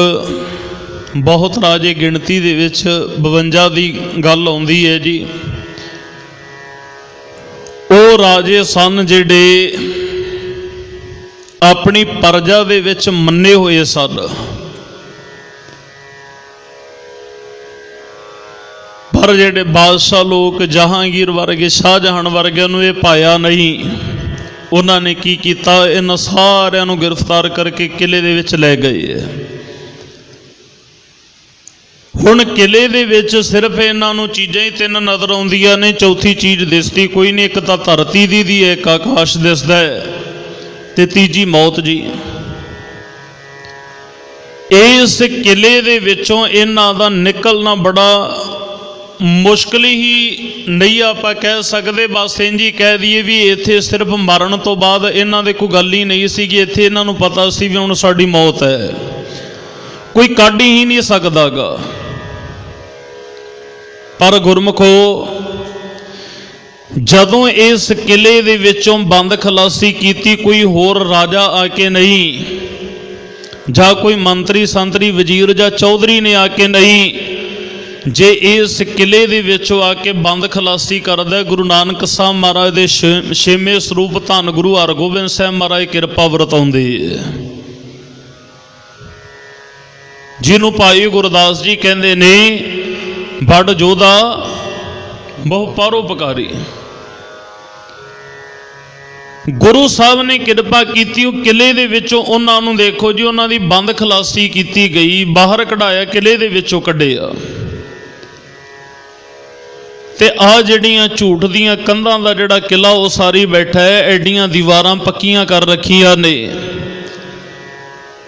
ਬਹੁਤ ਰਾਜੇ, ਗਿਣਤੀ ਦੇ ਵਿੱਚ 52 ਦੀ ਗੱਲ ਆਉਂਦੀ ਹੈ ਜੀ। ਉਹ ਰਾਜੇ ਸਨ ਜਿਹੜੇ ਆਪਣੀ ਪ੍ਰਜਾ ਦੇ ਵਿੱਚ ਮੰਨੇ ਹੋਏ ਸਨ, ਪਰ ਜਿਹੜੇ ਬਾਦਸ਼ਾਹ ਲੋਕ, ਜਹਾਂਗੀਰ ਵਰਗੇ, ਸ਼ਾਹਜਹਾਨ ਵਰਗਿਆਂ ਨੂੰ ਇਹ ਪਾਇਆ ਨਹੀਂ। ਉਹਨਾਂ ਨੇ ਕੀ ਕੀਤਾ, ਇਹਨਾਂ ਸਾਰਿਆਂ ਨੂੰ ਗ੍ਰਿਫਤਾਰ ਕਰਕੇ ਕਿਲੇ ਦੇ ਵਿੱਚ ਲੈ ਗਏ। ਹੁਣ ਕਿਲੇ ਦੇ ਵਿੱਚ ਸਿਰਫ ਇਹਨਾਂ ਨੂੰ ਚੀਜ਼ਾਂ ਹੀ ਤਿੰਨ ਨਜ਼ਰ ਆਉਂਦੀਆਂ ਨੇ, ਚੌਥੀ ਚੀਜ਼ ਦਿਸਦੀ ਕੋਈ ਨਹੀਂ। ਇੱਕ ਤਾਂ ਧਰਤੀ ਦੀ ਹੈ, ਇੱਕ ਆਕਾਸ਼ ਦਿਸਦਾ ਹੈ, ਤੇ ਤੀਜੀ ਮੌਤ ਜੀ। ਇਸ ਕਿਲੇ ਦੇ ਵਿੱਚੋਂ ਇਹਨਾਂ ਦਾ ਨਿਕਲਣਾ ਬੜਾ ਮੁਸ਼ਕਿਲ ਹੀ ਨਹੀਂ ਆਪਾਂ ਕਹਿ ਸਕਦੇ। ਬਸ ਇੰਝ ਹੀ ਕਹਿ ਦਈਏ ਵੀ ਇੱਥੇ ਸਿਰਫ ਮਰਨ ਤੋਂ ਬਾਅਦ ਇਹਨਾਂ ਦੇ ਕੋਈ ਗੱਲ ਹੀ ਨਹੀਂ ਸੀਗੀ। ਇੱਥੇ ਇਹਨਾਂ ਨੂੰ ਪਤਾ ਸੀ ਵੀ ਹੁਣ ਸਾਡੀ ਮੌਤ ਹੈ, ਕੋਈ ਕੱਢ ਹੀ ਨਹੀਂ ਸਕਦਾਗਾ। ਪਰ ਗੁਰਮੁਖੋ, ਜਦੋਂ ਇਸ ਕਿਲੇ ਦੇ ਵਿੱਚੋਂ ਬੰਦ ਖਲਾਸੀ ਕੀਤੀ, ਕੋਈ ਹੋਰ ਰਾਜਾ ਆ ਕੇ ਨਹੀਂ, ਜਾਂ ਕੋਈ ਮੰਤਰੀ ਸੰਤਰੀ ਵਜ਼ੀਰ ਜਾਂ ਚੌਧਰੀ ਨੇ ਆ ਕੇ ਨਹੀਂ, ਜੇ ਇਸ ਕਿਲੇ ਦੇ ਵਿੱਚੋਂ ਆ ਕੇ ਬੰਦ ਖਲਾਸੀ ਕਰਦਾ ਗੁਰੂ ਨਾਨਕ ਸਾਹਿਬ ਮਹਾਰਾਜ ਦੇ ਛੇਵੇਂ ਸਰੂਪ ਧੰਨ ਗੁਰੂ ਹਰਗੋਬਿੰਦ ਸਾਹਿਬ ਮਹਾਰਾਜ ਕਿਰਪਾ ਵਰਤਾਉਂਦੇ, ਜਿਹਨੂੰ ਭਾਈ ਗੁਰਦਾਸ ਜੀ ਕਹਿੰਦੇ ਨੇ, ਬੜ ਜੋਧਾ ਬਹੁ ਪਰਉਪਕਾਰੀ। ਗੁਰੂ ਸਾਹਿਬ ਨੇ ਕਿਰਪਾ ਕੀਤੀ, ਉਹ ਕਿਲੇ ਦੇ ਵਿੱਚੋਂ ਉਹਨਾਂ ਨੂੰ ਦੇਖੋ ਜੀ, ਉਹਨਾਂ ਦੀ ਬੰਦ ਖਲਾਸੀ ਕੀਤੀ ਗਈ, ਬਾਹਰ ਕਢਾਇਆ, ਕਿਲੇ ਦੇ ਵਿੱਚੋਂ ਕੱਢਿਆ। ਤੇ ਆ ਜਿਹੜੀਆਂ ਝੂਠ ਦੀਆਂ ਕੰਧਾਂ ਦਾ ਜਿਹੜਾ ਕਿਲਾ ਉਹ ਸਾਰੀ ਬੈਠਾ ਹੈ, ਐਡੀਆਂ ਦੀਵਾਰਾਂ ਪੱਕੀਆਂ ਕਰ ਰੱਖੀਆਂ ਨੇ।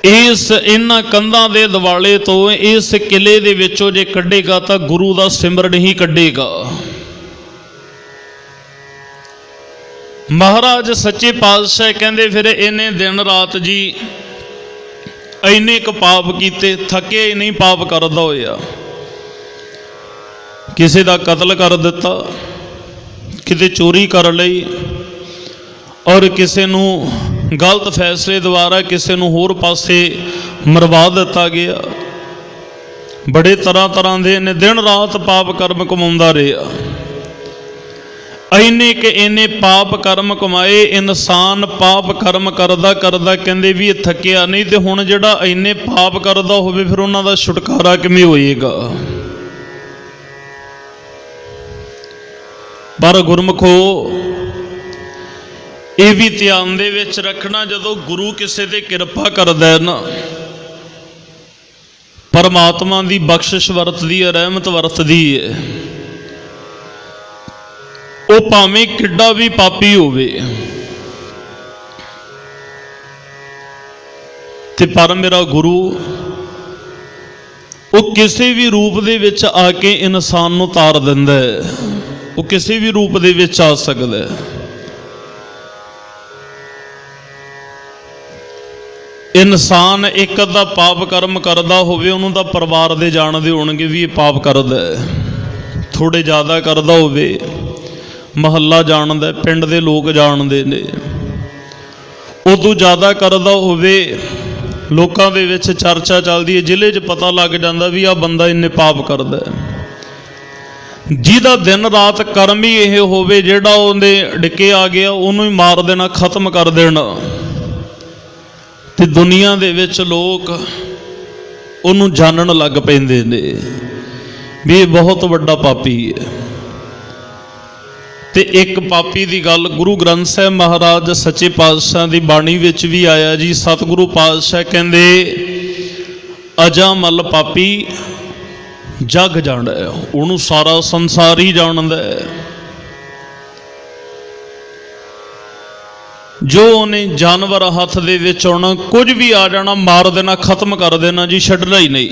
ਇਹਨਾਂ ਕੰਧਾਂ ਦੇ ਦਿਵਾਲੇ ਤੋਂ, ਇਸ ਕਿਲੇ ਦੇ ਵਿੱਚੋਂ ਜੇ ਕੱਢੇਗਾ ਤਾਂ ਗੁਰੂ ਦਾ ਸਿਮਰਨ ਹੀ ਕੱਢੇਗਾ। ਮਹਾਰਾਜ ਸੱਚੇ ਪਾਤਸ਼ਾਹ ਕਹਿੰਦੇ, ਫਿਰ ਇਹਨੇ ਦਿਨ ਰਾਤ ਜੀ ਇੰਨੇ ਕੁ ਪਾਪ ਕੀਤੇ, ਥੱਕੇ ਨਹੀਂ ਪਾਪ ਕਰਦਾ ਹੋਇਆ। ਕਿਸੇ ਦਾ ਕਤਲ ਕਰ ਦਿੱਤਾ, ਕਿਤੇ ਚੋਰੀ ਕਰ ਲਈ, ਔਰ ਕਿਸੇ ਨੂੰ ਗਲਤ ਫੈਸਲੇ ਦੁਆਰਾ ਕਿਸੇ ਨੂੰ ਹੋਰ ਪਾਸੇ ਮਰਵਾ ਦਿੱਤਾ ਗਿਆ। बड़े तरह तरह के ने दिन रात पाप कर्म कमाउंदा रहा। इन्ने के इन्ने पाप कर्म कमाए, इंसान पाप कर्म करदा करदा कहंदे भी थकिया नहीं, तो हुण जिहड़ा इन्ने पाप करदा होवे फिर उन्हां दा छुटकारा किवें होएगा। पर गुरमुखो ये भी ध्यान दे विच रखना, जदों गुरु किसी ते किरपा करदा है ना, परमात्मा दी बख्शिश वरतदी है, रहमत वरतदी है, वो भावें किड्डा भी पापी होवे ते पर मेरा गुरु वो किसी भी रूप दे विच आके इंसान नूं तार दिंदा है। वो किसी भी रूप दे विच आ सकदा है। इंसान एक अद्धा पाप कर्म करदा होवे, उन्हों दा परिवार दे जाणदे होणगे भी ये पाप करदा है। थोड़े ज़्यादा करदा होवे, महल्ला जानदा, पिंड दे लोग जानदे ने। उदों ज़्यादा करदा होवे, लोकां दे विच चर्चा चलदी है, जिले च पता लग जांदा भी आ बंदा इन्ने पाप करदा है। जिहदा दिन रात कर्म ही यह होवे, जिहड़ा उहदे डिके आ गया उहनूं ही मार देना, खत्म कर देना, ते दुनिया दे विच लोग उहनूं जानन लग पैंदे ने भी बहुत वड्डा पापी है। ते एक पापी दी गल गुरु ग्रंथ साहिब महाराज सच्चे पातशाह दी बाणी विच भी आया जी। सतगुरु पातशाह कहंदे अजामल पापी जग जाणदा है, उहनूं सारा संसार ही जाणदा है। जो उन्हें जानवर हथ दे विच आउणा, कुछ भी आ जाना, मार देना, खत्म कर देना जी, छड्डना ही नहीं।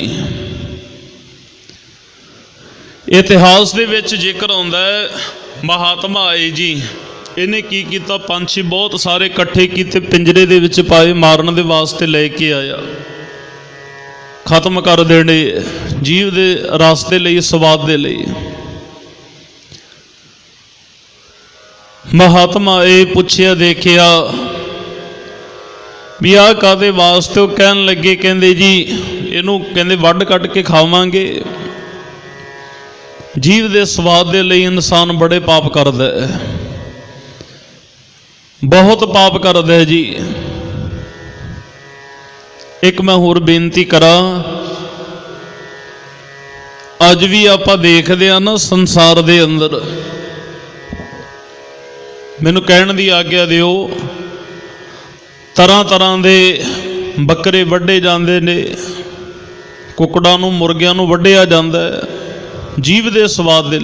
इतिहास दे विच जिक्र आउंदा है, महात्मा आए जी, इन्हें की कीता, पंछी बहुत सारे इकट्ठे कीते, पिंजरे दे विच पाए, मारन दे वास्ते लेके आया, खत्म कर देने जीव दे रास्ते लई, स्वाद दे लई। महात्मा ये पुछया देखिया भी आ कादे वास्ते, वो कहन लगे, कहंदे जी इनू कहंदे वड्ड कट के खावांगे। जीव दे स्वाद दे लई इंसान बड़े पाप करदा है, बहुत पाप करदा है जी। एक मैं होर बेनती करा, अज भी आपां देखदे आ ना संसार दे अंदर, मैनू कहण दी आग्या दिओ, तरह तरह दे बकरे वड्डे जांदे ने, कुकड़ां नूं मुर्गियां नूं वड्डिया जांदा है जीव दे स्वाद दे।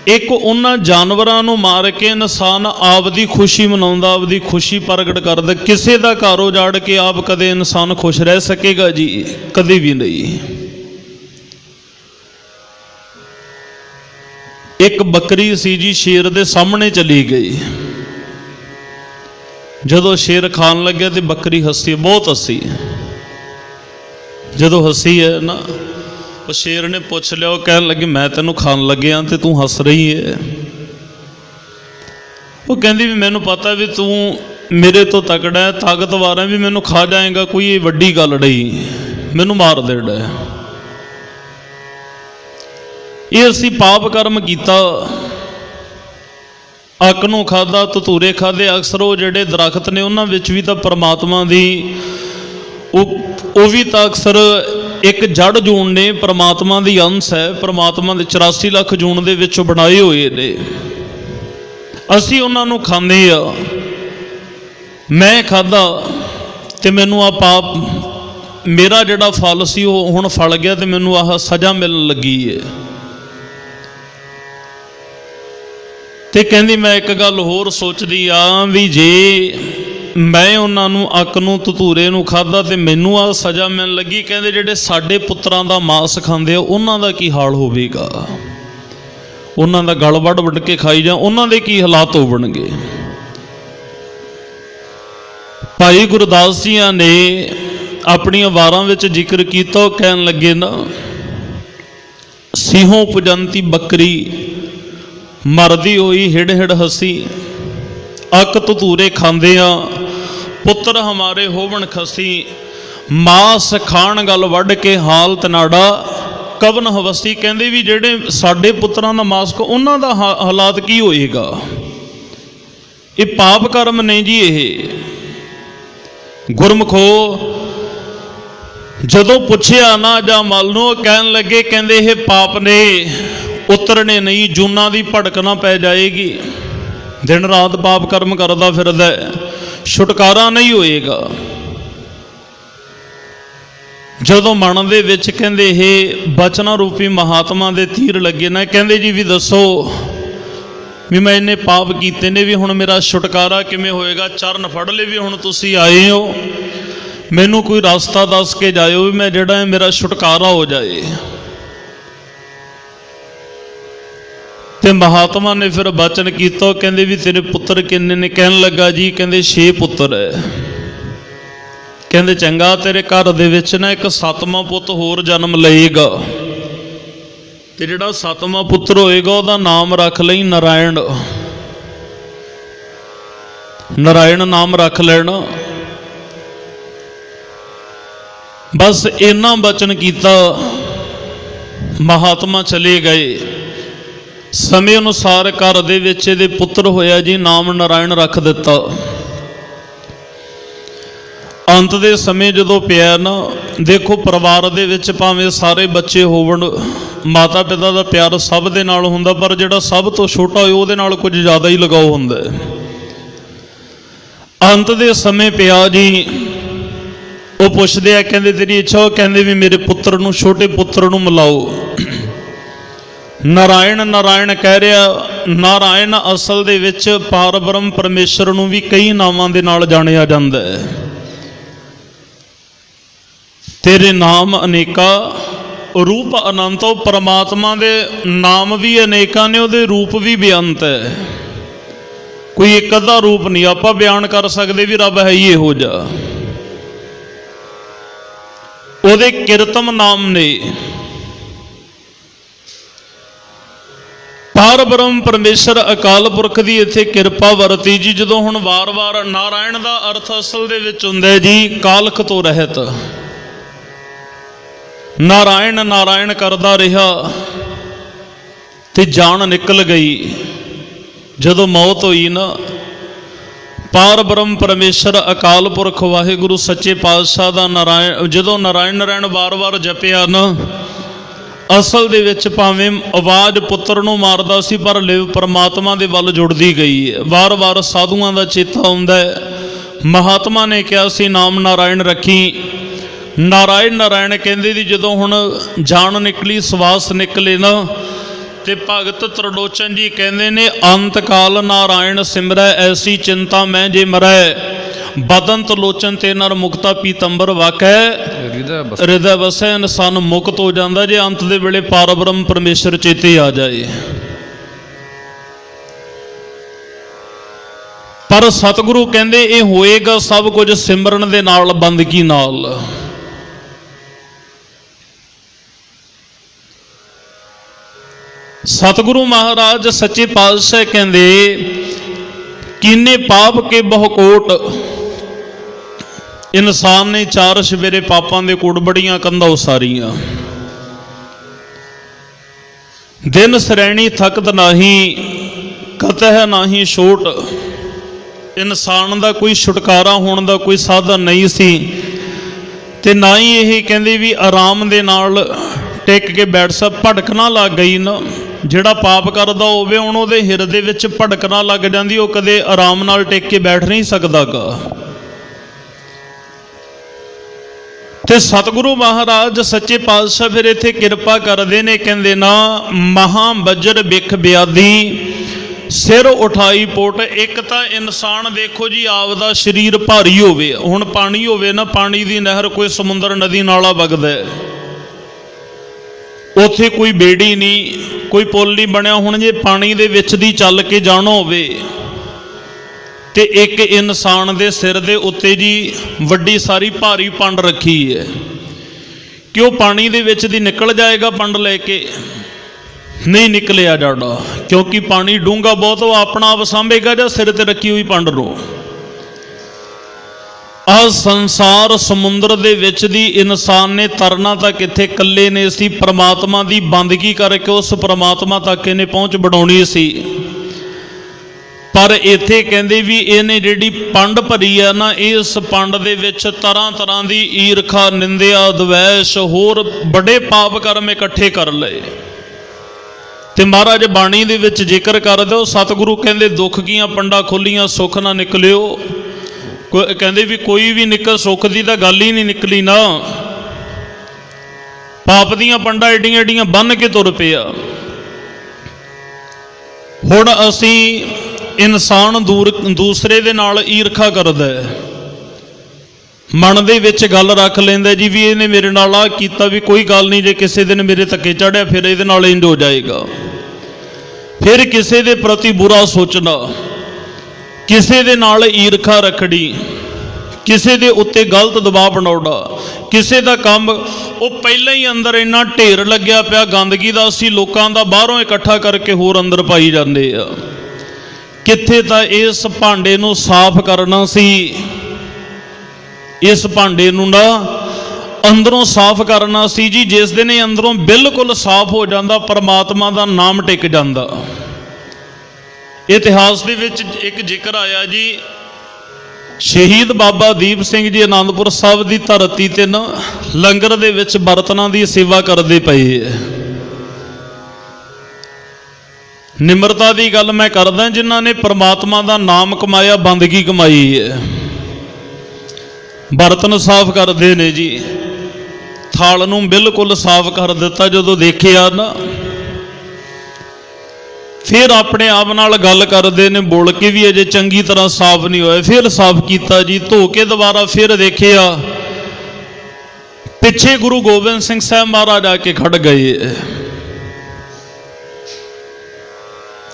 एक उन्हां जानवरां नूं मार के इंसान आपदी खुशी मनाउंदा, आपदी खुशी प्रगट करदा। किसी दा घर उजाड़ के आप कदे इंसान खुश रह सकेगा जी? कदे भी नहीं। एक बकरी सी जी, शेर दे सामने चली गई। जदों शेर खान लग्या तो बकरी हसी, बहुत हसी। जदों हसी है ना, तो शेर ने पूछ लिया, कहन लगे मैं तेनों खान लगे हाँ, तो तू हस रही है। वो कहती भी मैनू पता भी तू मेरे तो तकड़ा है, ताकतवर है, भी मैनू खा जाएगा, कोई ये वड्डी गल नहीं, मैनू मार देना है। ये असी पाप कर्म किया, अक नूं खादा, धतूरे खादे। अक्सर वो जिहड़े दरख्त ने उन्हां विच भी तो परमात्मा दी वो भी तो अक्सर एक जड़ जून ने, परमात्मा दी अंश है, परमात्मा दे 84 लाख जून दे विच बनाए हुए ने। असी उन्हां नूं खांदे आ। मैं खादा ते मैनू आ पाप, मेरा जिहड़ा फल सी वो हुण फल गया, तो मैनू आह सज़ा मिलण लगी है। ते कहंदी मैं एक गल होर सोचदी आ भी जे मैं उन्होंने अक नूं धतूरे नूं खादा ते मैनू आ सज़ा मिलण लगी, कहंदे जिहड़े साडे पुत्रां दा मांस खांदे आ उन्हां दा की हाल होवेगा? उन्हां दा गल वड़ वड़ के खाई जा, उन्हां दे की हालात होवणगे? भाई गुरदास जी ने अपनी वारां विच जिक्र कीता, कहण लगे ना, सिंहों पुजंती बकरी मरदी हुई हिड़ हिड़ हसी, अक धतूरे खांदे आ, पुत्र हमारे होवन खसी, मांस खाण गल वड़ के हाल तनाड़ा, ਕਵਨ ਹਵਸੀ, ਕਹਿੰਦੇ ਵੀ ਜਿਹੜੇ ਸਾਡੇ ਪੁੱਤਰਾਂ ਦਾ ਮਾਸਕ ਉਹਨਾਂ ਦਾ ਹਾਲਾਤ ਕੀ ਹੋਏਗਾ। ਇਹ ਪਾਪ ਕਰਮ ਨੇ ਜੀ। ਇਹ ਗੁਰਮਖੋ ਜਦੋਂ ਪੁੱਛਿਆ ਨਾ ਜਾਂ ਮਲ ਨੂੰ, ਕਹਿਣ ਲੱਗੇ, ਕਹਿੰਦੇ ਇਹ ਪਾਪ ਨੇ, ਉਤਰਨੇ ਨਹੀਂ, ਜੂਨਾਂ ਦੀ ਭੜਕ ਨਾ ਪੈ ਜਾਏਗੀ। ਦਿਨ ਰਾਤ ਪਾਪ ਕਰਮ ਕਰਦਾ ਫਿਰਦਾ, ਛੁਟਕਾਰਾ ਨਹੀਂ ਹੋਏਗਾ। ਜਦੋਂ ਮਨ ਦੇ ਵਿੱਚ ਕਹਿੰਦੇ ਇਹ ਬਚਨਾਂ ਰੂਪੀ ਮਹਾਤਮਾ ਦੇ ਤੀਰ ਲੱਗੇ ਨਾ, ਕਹਿੰਦੇ ਜੀ ਵੀ ਦੱਸੋ ਵੀ ਮੈਂ ਇੰਨੇ ਪਾਪ ਕੀਤੇ ਨੇ, ਵੀ ਹੁਣ ਮੇਰਾ ਛੁਟਕਾਰਾ ਕਿਵੇਂ ਹੋਏਗਾ। ਚਰਨ ਫੜ ਲਏ ਵੀ ਹੁਣ ਤੁਸੀਂ ਆਏ ਹੋ, ਮੈਨੂੰ ਕੋਈ ਰਸਤਾ ਦੱਸ ਕੇ ਜਾਇਓ ਵੀ ਮੈਂ ਜਿਹੜਾ ਮੇਰਾ ਛੁਟਕਾਰਾ ਹੋ ਜਾਏ। ਤੇ ਮਹਾਤਮਾ ਨੇ ਫਿਰ ਬਚਨ ਕੀਤਾ, ਕਹਿੰਦੇ ਵੀ ਤੇਰੇ ਪੁੱਤਰ ਕਿੰਨੇ ਨੇ। ਕਹਿਣ ਲੱਗਾ ਜੀ, ਕਹਿੰਦੇ 6 ਪੁੱਤਰ ਹੈ। ਕਹਿੰਦੇ ਚੰਗਾ, ਤੇਰੇ ਘਰ ਦੇ ਵਿੱਚ ਨਾ ਇੱਕ 7ਵਾਂ ਪੁੱਤ ਹੋਰ ਜਨਮ ਲਏਗਾ, ਤੇ ਜਿਹੜਾ 7ਵਾਂ ਪੁੱਤਰ ਹੋਏਗਾ ਉਹਦਾ ਨਾਮ ਰੱਖ ਲਈ ਨਾਰਾਇਣ। ਨਾਰਾਇਣ ਨਾਮ ਰੱਖ ਲੈਣਾ। ਬਸ ਇੰਨਾ ਬਚਨ ਕੀਤਾ, ਮਹਾਤਮਾ ਚਲੇ ਗਏ। ਸਮੇਂ ਅਨੁਸਾਰ ਘਰ ਦੇ ਵਿੱਚ ਇਹਦੇ ਪੁੱਤਰ ਹੋਇਆ ਜੀ, ਨਾਮ ਨਾਰਾਇਣ ਰੱਖ ਦਿੱਤਾ। ਅੰਤ ਦੇ ਸਮੇਂ ਜਦੋਂ ਪਿਆ ਨਾ, ਦੇਖੋ ਪਰਿਵਾਰ ਦੇ ਵਿੱਚ ਭਾਵੇਂ ਸਾਰੇ ਬੱਚੇ ਹੋਵਣ, ਮਾਤਾ ਪਿਤਾ ਦਾ ਪਿਆਰ ਸਭ ਦੇ ਨਾਲ ਹੁੰਦਾ, ਪਰ ਜਿਹੜਾ ਸਭ ਤੋਂ ਛੋਟਾ ਹੋਏ ਉਹਦੇ ਨਾਲ ਕੁਝ ਜ਼ਿਆਦਾ ਹੀ ਲਗਾਓ ਹੁੰਦਾ ਹੈ। ਅੰਤ ਦੇ ਸਮੇਂ ਪਿਆ ਜੀ, ਉਹ ਪੁੱਛਦੇ ਆ, ਕਹਿੰਦੇ ਤੇਰੀ ਇੱਛਾ। ਉਹ ਕਹਿੰਦੇ ਵੀ ਮੇਰੇ ਪੁੱਤਰ ਨੂੰ, ਛੋਟੇ ਪੁੱਤਰ ਨੂੰ ਮਿਲਾਓ। ਨਾਰਾਇਣ ਨਾਰਾਇਣ ਕਹਿ ਰਿਹਾ। ਨਾਰਾਇਣ ਅਸਲ ਦੇ ਵਿੱਚ ਪਾਰ ਬ੍ਰਹਮ ਪਰਮੇਸ਼ਰ ਨੂੰ ਵੀ ਕਈ ਨਾਵਾਂ ਦੇ ਨਾਲ ਜਾਣਿਆ ਜਾਂਦਾ ਹੈ। ਤੇਰੇ ਨਾਮ ਅਨੇਕਾ, ਰੂਪ ਅਨੰਤ। ਉਹ ਪਰਮਾਤਮਾ ਦੇ ਨਾਮ ਵੀ ਅਨੇਕਾਂ ਨੇ, ਉਹਦੇ ਰੂਪ ਵੀ ਬੇਅੰਤ ਹੈ। ਕੋਈ ਇੱਕ ਅੱਧਾ ਰੂਪ ਨਹੀਂ ਆਪਾਂ ਬਿਆਨ ਕਰ ਸਕਦੇ ਵੀ ਰੱਬ ਹੈ ਹੀ ਇਹੋ ਜਿਹਾ। ਉਹਦੇ ਕਿਰਤਮ ਨਾਮ ਨੇ। ਪਾਰ ਬ੍ਰਹਮ ਪਰਮੇਸ਼ਰ ਅਕਾਲ ਪੁਰਖ ਦੀ ਇੱਥੇ ਕਿਰਪਾ ਵਰਤੀ ਜੀ। ਜਦੋਂ ਹੁਣ ਵਾਰ-ਵਾਰ ਨਾਰਾਇਣ ਦਾ ਅਰਥ ਅਸਲ ਦੇ ਵਿੱਚ ਹੁੰਦਾ ਜੀ ਕਾਲਖ ਤੋਂ ਰਹਿਤ। ਨਾਰਾਇਣ ਨਾਰਾਇਣ ਕਰਦਾ ਰਿਹਾ ਤੇ ਜਾਨ ਨਿਕਲ ਗਈ। ਜਦੋਂ ਮੌਤ ਹੋਈ ਨਾ, ਪਾਰ ਬ੍ਰਹਮ ਪਰਮੇਸ਼ਰ ਅਕਾਲ ਪੁਰਖ ਵਾਹਿਗੁਰੂ ਸੱਚੇ ਪਾਤਸ਼ਾਹ ਦਾ ਨਾਰਾਇਣ, ਜਦੋਂ ਨਾਰਾਇਣ ਨਾਰਾਇਣ ਵਾਰ-ਵਾਰ ਜਪਿਆ ਨਾ, ਅਸਲ ਦੇ ਵਿੱਚ ਭਾਵੇਂ ਆਵਾਜ਼ ਪੁੱਤਰ ਨੂੰ ਮਾਰਦਾ ਸੀ, ਪਰ ਲਿਵ ਪਰਮਾਤਮਾ ਦੇ ਵੱਲ ਜੁੜਦੀ ਗਈ ਹੈ। ਵਾਰ-ਵਾਰ ਸਾਧੂਆਂ ਦਾ ਚੇਤਾ ਆਉਂਦਾ ਹੈ। ਮਹਾਤਮਾ ਨੇ ਕਿਹਾ ਸੀ ਨਾਮ ਨਾਰਾਇਣ ਰੱਖੀ। ਨਾਰਾਇਣ ਨਾਰਾਇਣ ਕਹਿੰਦੇ ਦੀ ਜਦੋਂ ਹੁਣ ਜਾਨ ਨਿਕਲੀ, ਸਵਾਸ ਨਿਕਲੇ ਨਾ, ਤੇ ਭਗਤ ਤ੍ਰਿਲੋਚਨ ਜੀ ਕਹਿੰਦੇ ਨੇ ਅੰਤ ਕਾਲ ਨਾਰਾਇਣ ਸਿਮਰੈ, ਐਸੀ ਚਿੰਤਾ ਮੈਂ ਜੇ ਮਰੈ। ਬਦਨ ਤ੍ਰਿਲੋਚਨ ਤੇ ਨਰ ਮੁਕਤਾ ਪੀਤੰਬਰ ਵਾਕੈ, ਹਿਰਦੈ ਵਸੈ ਇਨਸਾਨ ਮੁਕਤ ਹੋ ਜਾਂਦਾ ਜੇ ਅੰਤ ਦੇ ਵੇਲੇ ਪਾਰ ਬ੍ਰਹਮ ਪਰਮੇਸ਼ਰ ਚੇਤੇ ਆ ਜਾਏ। ਪਰ ਸਤਿਗੁਰੂ ਕਹਿੰਦੇ ਇਹ ਹੋਏਗਾ ਸਭ ਕੁਝ ਸਿਮਰਨ ਦੇ ਨਾਲ, ਬੰਦਗੀ ਨਾਲ। ਸਤਿਗੁਰੂ ਮਹਾਰਾਜ ਸੱਚੇ ਪਾਤਸ਼ਾਹ ਕਹਿੰਦੇ ਕੀਨੇ ਪਾਪ ਕੇ ਬਹੁਕੋਟ, ਇਨਸਾਨ ਨੇ 4 ਸਵੇਰੇ ਪਾਪਾਂ ਦੇ ਕੋਟ ਬੜੀਆਂ ਕੰਧਾਂ ਉਸਾਰੀਆਂ। ਦਿਨ ਸਰੈਣੀ ਥਕਤ ਨਾਹੀ, ਕਤਹਿ ਨਾਹੀ ਛੋਟ। ਇਨਸਾਨ ਦਾ ਕੋਈ ਛੁਟਕਾਰਾ ਹੋਣ ਦਾ ਕੋਈ ਸਾਧਨ ਨਹੀਂ ਸੀ, ਤੇ ਨਾ ਹੀ ਇਹ ਕਹਿੰਦੇ ਵੀ ਆਰਾਮ ਦੇ ਨਾਲ ਟਿਕ ਕੇ ਬੈਠ ਸਕ। ਭੜਕਣਾ ਲੱਗ ਗਈ ਨਾ, ਜਿਹੜਾ ਪਾਪ ਕਰਦਾ ਹੋਵੇ ਹੁਣ ਉਹਦੇ ਹਿਰਦੇ ਵਿੱਚ ਭੜਕਣਾ ਲੱਗ ਜਾਂਦੀ, ਉਹ ਕਦੇ ਆਰਾਮ ਨਾਲ ਟਿਕ ਕੇ ਬੈਠ ਨਹੀਂ ਸਕਦਾ ਗਾ। ਤੇ ਸਤਿਗੁਰੂ ਮਹਾਰਾਜ ਸੱਚੇ ਪਾਤਸ਼ਾਹ ਫਿਰ ਇੱਥੇ ਕਿਰਪਾ ਕਰਦੇ ਨੇ, ਕਹਿੰਦੇ ਨਾ ਮਹਾ ਬੱਜਰ ਬਿਖ ਬਿਆਦੀ, ਸਿਰ ਉਠਾਈ ਪੋਟ। ਇੱਕ ਤਾਂ ਇਨਸਾਨ ਦੇਖੋ ਜੀ ਆਪਦਾ ਸਰੀਰ ਭਾਰੀ ਹੋਵੇ, ਹੁਣ ਪਾਣੀ ਹੋਵੇ ਨਾ, ਪਾਣੀ ਦੀ ਨਹਿਰ, ਕੋਈ ਸਮੁੰਦਰ ਨਦੀ ਨਾਲਾ ਵਗਦਾ, ਉੱਥੇ ਕੋਈ ਬੇੜੀ ਨਹੀਂ, ਕੋਈ ਪੁੱਲ ਨਹੀਂ ਬਣਿਆ। ਹੁਣ ਜੇ ਪਾਣੀ ਦੇ ਵਿੱਚ ਦੀ ਚੱਲ ਕੇ ਜਾਣਾ ਹੋਵੇ, ਤੇ ਇੱਕ ਇਨਸਾਨ ਦੇ ਸਿਰ ਦੇ ਉੱਤੇ ਜੀ ਵੱਡੀ ਸਾਰੀ ਭਾਰੀ ਪੰਡ ਰੱਖੀ ਹੈ ਕਿ ਉਹ ਪਾਣੀ ਦੇ ਵਿੱਚ ਦੀ ਨਿਕਲ ਜਾਏਗਾ ਪੰਡ ਲੈ ਕੇ? ਨਹੀਂ ਨਿਕਲਿਆ ਜਾਣਾ, ਕਿਉਂਕਿ ਪਾਣੀ ਡੂੰਘਾ ਬਹੁਤ। ਉਹ ਆਪਣਾ ਆਪ ਸਾਂਭੇਗਾ ਜਾਂ ਸਿਰ ਤੇ ਰੱਖੀ ਹੋਈ ਪੰਡ ਨੂੰ? ਆ ਸੰਸਾਰ ਸਮੁੰਦਰ ਦੇ ਵਿੱਚ ਦੀ ਇਨਸਾਨ ਨੇ ਤਰਨਾ ਤਾਂ ਕਿੱਥੇ, ਇਕੱਲੇ ਨੇ ਸੀ। ਪ੍ਰਮਾਤਮਾ ਦੀ ਬੰਦਗੀ ਕਰਕੇ ਉਸ ਪ੍ਰਮਾਤਮਾ ਤੱਕ ਇਹਨੇ ਪਹੁੰਚ ਬਣਾਉਣੀ ਸੀ। ਪਰ ਇੱਥੇ ਕਹਿੰਦੇ ਵੀ ਇਹਨੇ ਜਿਹੜੀ ਪੰਡ ਭਰੀ ਆ ਨਾ, ਇਸ ਪੰਡ ਦੇ ਵਿੱਚ ਤਰ੍ਹਾਂ ਤਰ੍ਹਾਂ ਦੀ ਈਰਖਾ, ਨਿੰਦਿਆ, ਦਵੈਸ਼, ਹੋਰ ਵੱਡੇ ਪਾਪ ਕਰਮ ਇਕੱਠੇ ਕਰ ਲਏ। ਤੇ ਮਹਾਰਾਜ ਬਾਣੀ ਦੇ ਵਿੱਚ ਜ਼ਿਕਰ ਕਰਦੇ ਹੋ, ਸਤਿਗੁਰੂ ਕਹਿੰਦੇ ਦੁੱਖ ਕੀਆਂ ਪੰਡਾਂ ਖੋਲੀਆਂ ਸੁੱਖ ਨਾ ਨਿਕਲਿਓ। ਕਹਿੰਦੇ ਵੀ ਕੋਈ ਵੀ ਨਿਕਲ, ਸੁੱਖ ਦੀ ਤਾਂ ਗੱਲ ਹੀ ਨਹੀਂ ਨਿਕਲੀ ਨਾ। ਪਾਪ ਦੀਆਂ ਪੰਡਾਂ ਏਡੀਆਂ ਏਡੀਆਂ ਬੰਨ ਕੇ ਤੁਰ ਪਿਆ। ਹੁਣ ਅਸੀਂ ਇਨਸਾਨ ਦੂਸਰੇ ਦੇ ਨਾਲ ਈਰਖਾ ਕਰਦਾ ਹੈ, ਮਨ ਦੇ ਵਿੱਚ ਗੱਲ ਰੱਖ ਲੈਂਦਾ ਜੀ ਵੀ ਇਹਨੇ ਮੇਰੇ ਨਾਲ ਆਹ ਕੀਤਾ, ਵੀ ਕੋਈ ਗੱਲ ਨਹੀਂ, ਜੇ ਕਿਸੇ ਦਿਨ ਮੇਰੇ ਧੱਕੇ ਚੜਿਆ ਫਿਰ ਇਹਦੇ ਨਾਲ ਇੰਜ ਹੋ ਜਾਏਗਾ। ਫਿਰ ਕਿਸੇ ਦੇ ਪ੍ਰਤੀ ਬੁਰਾ ਸੋਚਣਾ, ਕਿਸੇ ਦੇ ਨਾਲ ਈਰਖਾ ਰੱਖਣੀ, ਕਿਸੇ ਦੇ ਉੱਤੇ ਗਲਤ ਦਬਾਅ ਬਣਾਉਣਾ, ਕਿਸੇ ਦਾ ਕੰਮ ਉਹ ਪਹਿਲਾਂ ਹੀ ਅੰਦਰ ਇੰਨਾ ਢੇਰ ਲੱਗਿਆ ਪਿਆ ਗੰਦਗੀ ਦਾ, ਅਸੀਂ ਲੋਕਾਂ ਦਾ ਬਾਹਰੋਂ ਇਕੱਠਾ ਕਰਕੇ ਹੋਰ ਅੰਦਰ ਪਾਈ ਜਾਂਦੇ ਆ। ਕਿੱਥੇ ਤਾਂ ਇਸ ਭਾਂਡੇ ਨੂੰ ਸਾਫ਼ ਕਰਨਾ ਸੀ, ਇਸ ਭਾਂਡੇ ਨੂੰ ਨਾ ਅੰਦਰੋਂ ਸਾਫ਼ ਕਰਨਾ ਸੀ ਜੀ। ਜਿਸ ਦਿਨ ਇਹ ਅੰਦਰੋਂ ਬਿਲਕੁਲ ਸਾਫ਼ ਹੋ ਜਾਂਦਾ, ਪਰਮਾਤਮਾ ਦਾ ਨਾਮ ਟਿਕ ਜਾਂਦਾ। ਇਤਿਹਾਸ ਦੇ ਵਿੱਚ ਇੱਕ ਜ਼ਿਕਰ ਆਇਆ ਜੀ, ਸ਼ਹੀਦ ਬਾਬਾ ਦੀਪ ਸਿੰਘ ਜੀ ਆਨੰਦਪੁਰ ਸਾਹਿਬ ਦੀ ਧਰਤੀ ਤੇ ਨਾ ਲੰਗਰ ਦੇ ਵਿੱਚ ਬਰਤਨਾਂ ਦੀ ਸੇਵਾ ਕਰਦੇ ਪਏ ਹੈ। ਨਿਮਰਤਾ ਦੀ ਗੱਲ ਮੈਂ ਕਰਦਾ, ਜਿਨ੍ਹਾਂ ਨੇ ਪ੍ਰਮਾਤਮਾ ਦਾ ਨਾਮ ਕਮਾਇਆ, ਬੰਦਗੀ ਕਮਾਈ ਹੈ। ਬਰਤਨ ਸਾਫ਼ ਕਰਦੇ ਨੇ ਜੀ, ਥਾਲ ਨੂੰ ਬਿਲਕੁਲ ਸਾਫ਼ ਕਰ ਦਿੱਤਾ। ਜਦੋਂ ਦੇਖਿਆ ਨਾ, ਫਿਰ ਆਪਣੇ ਆਪ ਨਾਲ ਗੱਲ ਕਰਦੇ ਨੇ, ਬੋਲ ਕੇ ਵੀ ਅਜੇ ਚੰਗੀ ਤਰ੍ਹਾਂ ਸਾਫ਼ ਨਹੀਂ ਹੋਇਆ। ਫਿਰ ਸਾਫ਼ ਕੀਤਾ ਜੀ, ਧੋ ਕੇ ਦੁਬਾਰਾ ਫਿਰ ਦੇਖਿਆ, ਪਿੱਛੇ ਗੁਰੂ ਗੋਬਿੰਦ ਸਿੰਘ ਸਾਹਿਬ ਮਹਾਰਾਜ ਆ ਕੇ ਖੜ ਗਏ।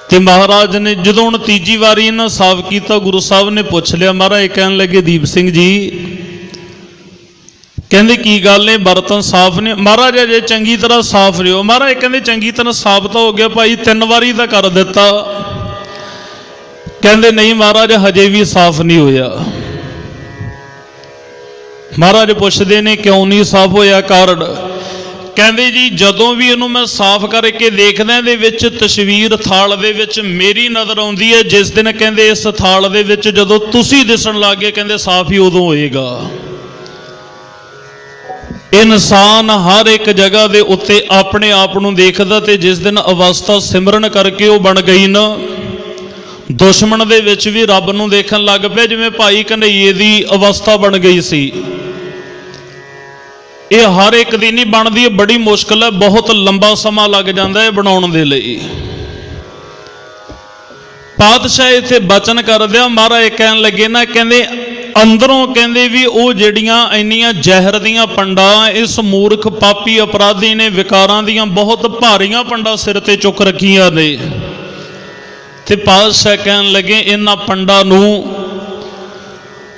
ਤੇ ਮਹਾਰਾਜ ਨੇ ਜਦੋਂ ਹੁਣ ਤੀਜੀ ਵਾਰੀ ਇਹਨਾਂ ਸਾਫ਼ ਕੀਤਾ, ਗੁਰੂ ਸਾਹਿਬ ਨੇ ਪੁੱਛ ਲਿਆ। ਮਹਾਰਾਜ ਕਹਿਣ ਲੱਗੇ, ਦੀਪ ਸਿੰਘ ਜੀ ਕਹਿੰਦੇ ਕੀ ਗੱਲ ਨੇ, ਬਰਤਨ ਸਾਫ਼ ਨੇ? ਮਹਾਰਾਜ ਅਜੇ ਚੰਗੀ ਤਰ੍ਹਾਂ ਸਾਫ਼ ਰਿਓ। ਮਹਾਰਾਜ ਕਹਿੰਦੇ ਚੰਗੀ ਤਰ੍ਹਾਂ ਸਾਫ਼ ਤਾਂ ਹੋ ਗਿਆ ਭਾਈ, 3 ਵਾਰੀ ਤਾਂ ਕਰ ਦਿੱਤਾ। ਕਹਿੰਦੇ ਨਹੀਂ ਮਹਾਰਾਜ, ਹਜੇ ਵੀ ਸਾਫ਼ ਨਹੀਂ ਹੋਇਆ। ਮਹਾਰਾਜ ਪੁੱਛਦੇ ਨੇ ਕਿਉਂ ਨਹੀਂ ਸਾਫ਼ ਹੋਇਆ, ਕਾਰਨ? ਕਹਿੰਦੇ ਜੀ ਜਦੋਂ ਵੀ ਇਹਨੂੰ ਮੈਂ ਸਾਫ਼ ਕਰਕੇ ਦੇਖਦਾ, ਇਹਦੇ ਵਿੱਚ ਤਸਵੀਰ ਥਾਲ ਦੇ ਵਿੱਚ ਮੇਰੀ ਨਜ਼ਰ ਆਉਂਦੀ ਹੈ। ਜਿਸ ਦਿਨ ਕਹਿੰਦੇ ਇਸ ਥਾਲ ਦੇ ਵਿੱਚ ਜਦੋਂ ਤੁਸੀਂ ਦਿਸਣ ਲੱਗ ਗਏ, ਕਹਿੰਦੇ ਸਾਫ਼ ਹੀ ਉਦੋਂ ਹੋਏਗਾ। ਇਨਸਾਨ ਹਰ ਇੱਕ ਜਗ੍ਹਾ ਦੇ ਉੱਤੇ ਆਪਣੇ ਆਪ ਨੂੰ ਦੇਖਦਾ, ਤੇ ਜਿਸ ਦਿਨ ਅਵਸਥਾ ਸਿਮਰਨ ਕਰਕੇ ਉਹ ਬਣ ਗਈ ਨਾ, ਦੁਸ਼ਮਣ ਦੇ ਵਿੱਚ ਵੀ ਰੱਬ ਨੂੰ ਦੇਖਣ ਲੱਗ ਪਿਆ, ਜਿਵੇਂ ਭਾਈ ਕਨ੍ਹਈਏ ਦੀ ਅਵਸਥਾ ਬਣ ਗਈ ਸੀ। ਇਹ ਹਰ ਇੱਕ ਦੀ ਨਹੀਂ ਬਣਦੀ, ਇਹ ਬੜੀ ਮੁਸ਼ਕਲ ਹੈ, ਬਹੁਤ ਲੰਬਾ ਸਮਾਂ ਲੱਗ ਜਾਂਦਾ ਹੈ ਬਣਾਉਣ ਦੇ ਲਈ। ਪਾਤਸ਼ਾਹ ਇੱਥੇ ਬਚਨ ਕਰਦਿਆਂ ਮਹਾਰਾਜ ਕਹਿਣ ਲੱਗੇ ਨਾ, ਕਹਿੰਦੇ ਅੰਦਰੋਂ ਕਹਿੰਦੇ ਵੀ ਉਹ ਜਿਹੜੀਆਂ ਇੰਨੀਆਂ ਜ਼ਹਿਰ ਦੀਆਂ ਪੰਡਾਂ ਇਸ ਮੂਰਖ ਪਾਪੀ ਅਪਰਾਧੀ ਨੇ ਵਿਕਾਰਾਂ ਦੀਆਂ ਬਹੁਤ ਭਾਰੀਆਂ ਪੰਡਾਂ ਸਿਰ ਤੇ ਚੁੱਕ ਰੱਖੀਆਂ ਨੇ। ਤੇ ਪਾਤਸ਼ਾਹ ਕਹਿਣ ਲੱਗੇ ਇਹਨਾਂ ਪੰਡਾਂ ਨੂੰ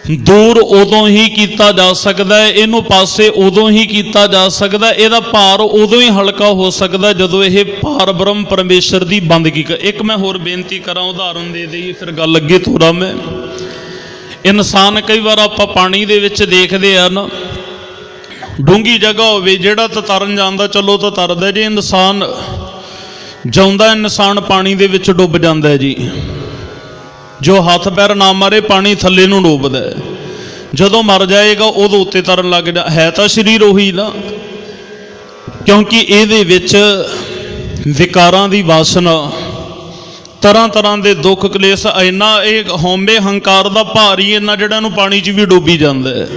ਦੂਰ ਉਦੋਂ ਹੀ ਕੀਤਾ ਜਾ ਸਕਦਾ ਹੈ, ਇਹਨੂੰ ਪਾਸੇ ਉਦੋਂ ਹੀ ਕੀਤਾ ਜਾ ਸਕਦਾ, ਇਹਦਾ ਭਾਰ ਉਦੋਂ ਹੀ ਹਲਕਾ ਹੋ ਸਕਦਾ ਜਦੋਂ ਇਹ ਪਾਰ ਬ੍ਰਹਮ ਪਰਮੇਸ਼ਰ ਦੀ ਬੰਦਗੀ ਕਰ। ਇੱਕ ਮੈਂ ਹੋਰ ਬੇਨਤੀ ਕਰਾਂ, ਉਦਾਹਰਨ ਦੇ ਦੇਈਏ, ਫਿਰ ਗੱਲ ਅੱਗੇ ਤੋਰਾਂ ਮੈਂ। ਇਨਸਾਨ ਕਈ ਵਾਰ ਆਪਾਂ ਪਾਣੀ ਦੇ ਵਿੱਚ ਦੇਖਦੇ ਆ ਨਾ, ਡੂੰਘੀ ਜਗ੍ਹਾ ਹੋਵੇ, ਜਿਹੜਾ ਤਾਂ ਤਰਨ ਜਾਂਦਾ ਚਲੋ ਤਾਂ ਤਰਦਾ, ਜੇ ਇਨਸਾਨ ਜਿਉਂਦਾ ਇਨਸਾਨ ਪਾਣੀ ਦੇ ਵਿੱਚ ਡੁੱਬ ਜਾਂਦਾ ਜੀ। ਜੋ ਹੱਥ ਪੈਰ ਨਾ ਮਾਰੇ, ਪਾਣੀ ਥੱਲੇ ਨੂੰ ਡੁੱਬਦਾ। ਜਦੋਂ ਮਰ ਜਾਏਗਾ ਉਦੋਂ ਉੱਤੇ ਤਰਨ ਲੱਗ ਜਾ, ਹੈ ਤਾਂ ਸਰੀਰ ਉਹੀ ਨਾ, ਕਿਉਂਕਿ ਇਹਦੇ ਵਿੱਚ ਵਿਕਾਰਾਂ ਦੀ ਵਾਸਨਾ, ਤਰ੍ਹਾਂ ਤਰ੍ਹਾਂ ਦੇ ਦੁੱਖ ਕਲੇਸ਼, ਇੰਨਾ ਇਹ ਹਉਮੈ ਹੰਕਾਰ ਦਾ ਭਾਰ ਹੀ ਇੰਨਾ ਜਿਹੜਾ ਨੂੰ ਪਾਣੀ 'ਚ ਵੀ ਡੁੱਬੀ ਜਾਂਦਾ ਹੈ।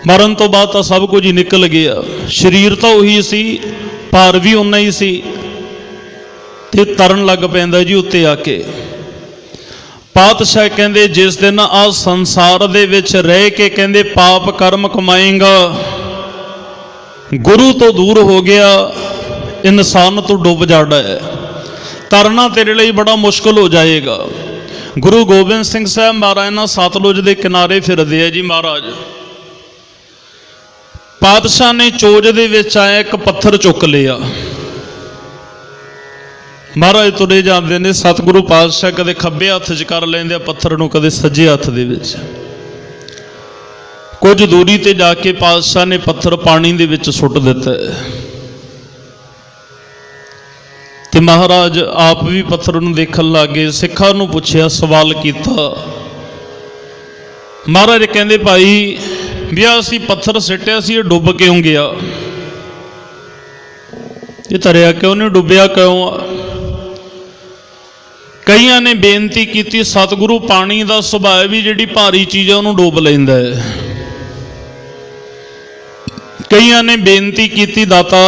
ਮਰਨ ਤੋਂ ਬਾਅਦ ਤਾਂ ਸਭ ਕੁਝ ਹੀ ਨਿਕਲ ਗਿਆ, ਸਰੀਰ ਤਾਂ ਉਹੀ ਸੀ, ਭਾਰ ਵੀ ਉਨਾ ਹੀ ਸੀ, ਤੇ ਤਰਨ ਲੱਗ ਪੈਂਦਾ ਜੀ ਉੱਤੇ ਆ ਕੇ। ਪਾਤਸ਼ਾਹ ਕਹਿੰਦੇ ਜਿਸ ਦਿਨ ਆ ਸੰਸਾਰ ਦੇ ਵਿੱਚ ਰਹਿ ਕੇ ਕਹਿੰਦੇ ਪਾਪ ਕਰਮ ਕਮਾਏਗਾ, ਗੁਰੂ ਤੋਂ ਦੂਰ ਹੋ ਗਿਆ, ਇਨਸਾਨ ਤੋਂ ਡੁੱਬ ਜਾਣਾ ਹੈ, ਤਰਨਾ ਤੇਰੇ ਲਈ ਬੜਾ ਮੁਸ਼ਕਲ ਹੋ ਜਾਏਗਾ। ਗੁਰੂ ਗੋਬਿੰਦ ਸਿੰਘ ਸਾਹਿਬ ਮਹਾਰਾਜ ਨਾਲ ਸਤਲੁਜ ਦੇ ਕਿਨਾਰੇ ਫਿਰਦੇ ਆ ਜੀ ਮਹਾਰਾਜ। ਪਾਤਸ਼ਾਹ ਨੇ ਚੋਜ ਦੇ ਵਿੱਚ ਆਇਆ ਇੱਕ ਪੱਥਰ ਚੁੱਕ ਲਿਆ। ਮਹਾਰਾਜ ਤੁਰੇ ਜਾਂਦੇ ਨੇ, ਸਤਿਗੁਰੂ ਪਾਤਸ਼ਾਹ ਕਦੇ ਖੱਬੇ ਹੱਥ 'ਚ ਕਰ ਲੈਂਦੇ ਆ ਪੱਥਰ ਨੂੰ, ਕਦੇ ਸੱਜੇ ਹੱਥ ਦੇ ਵਿੱਚ। ਕੁਝ ਦੂਰੀ ਤੇ ਜਾ ਕੇ ਪਾਤਸ਼ਾਹ ਨੇ ਪੱਥਰ ਪਾਣੀ ਦੇ ਵਿੱਚ ਸੁੱਟ ਦਿੱਤਾ ਤੇ ਮਹਾਰਾਜ ਆਪ ਵੀ ਪੱਥਰ ਨੂੰ ਦੇਖਣ ਲੱਗੇ। ਸਿੱਖਾਂ ਨੂੰ ਪੁੱਛਿਆ, ਸਵਾਲ ਕੀਤਾ। ਮਹਾਰਾਜ ਕਹਿੰਦੇ, ਭਾਈ ਵੀ ਅਸੀਂ ਪੱਥਰ ਸਿੱਟਿਆ ਸੀ, ਇਹ ਡੁੱਬ ਕਿਉਂ ਗਿਆ? ਇਹ ਤਰਿਆ ਕਿਉਂ ਨਹੀਂ, ਡੁੱਬਿਆ ਕਿਉਂ? ਕਈਆਂ ਨੇ ਬੇਨਤੀ ਕੀਤੀ, ਸਤਿਗੁਰੂ ਪਾਣੀ ਦਾ ਸੁਭਾਅ ਵੀ ਜਿਹੜੀ ਭਾਰੀ ਚੀਜ਼ ਹੈ ਉਹਨੂੰ ਡੁੱਬ ਲੈਂਦਾ ਹੈ। ਕਈਆਂ ਨੇ ਬੇਨਤੀ ਕੀਤੀ, ਦਾਤਾ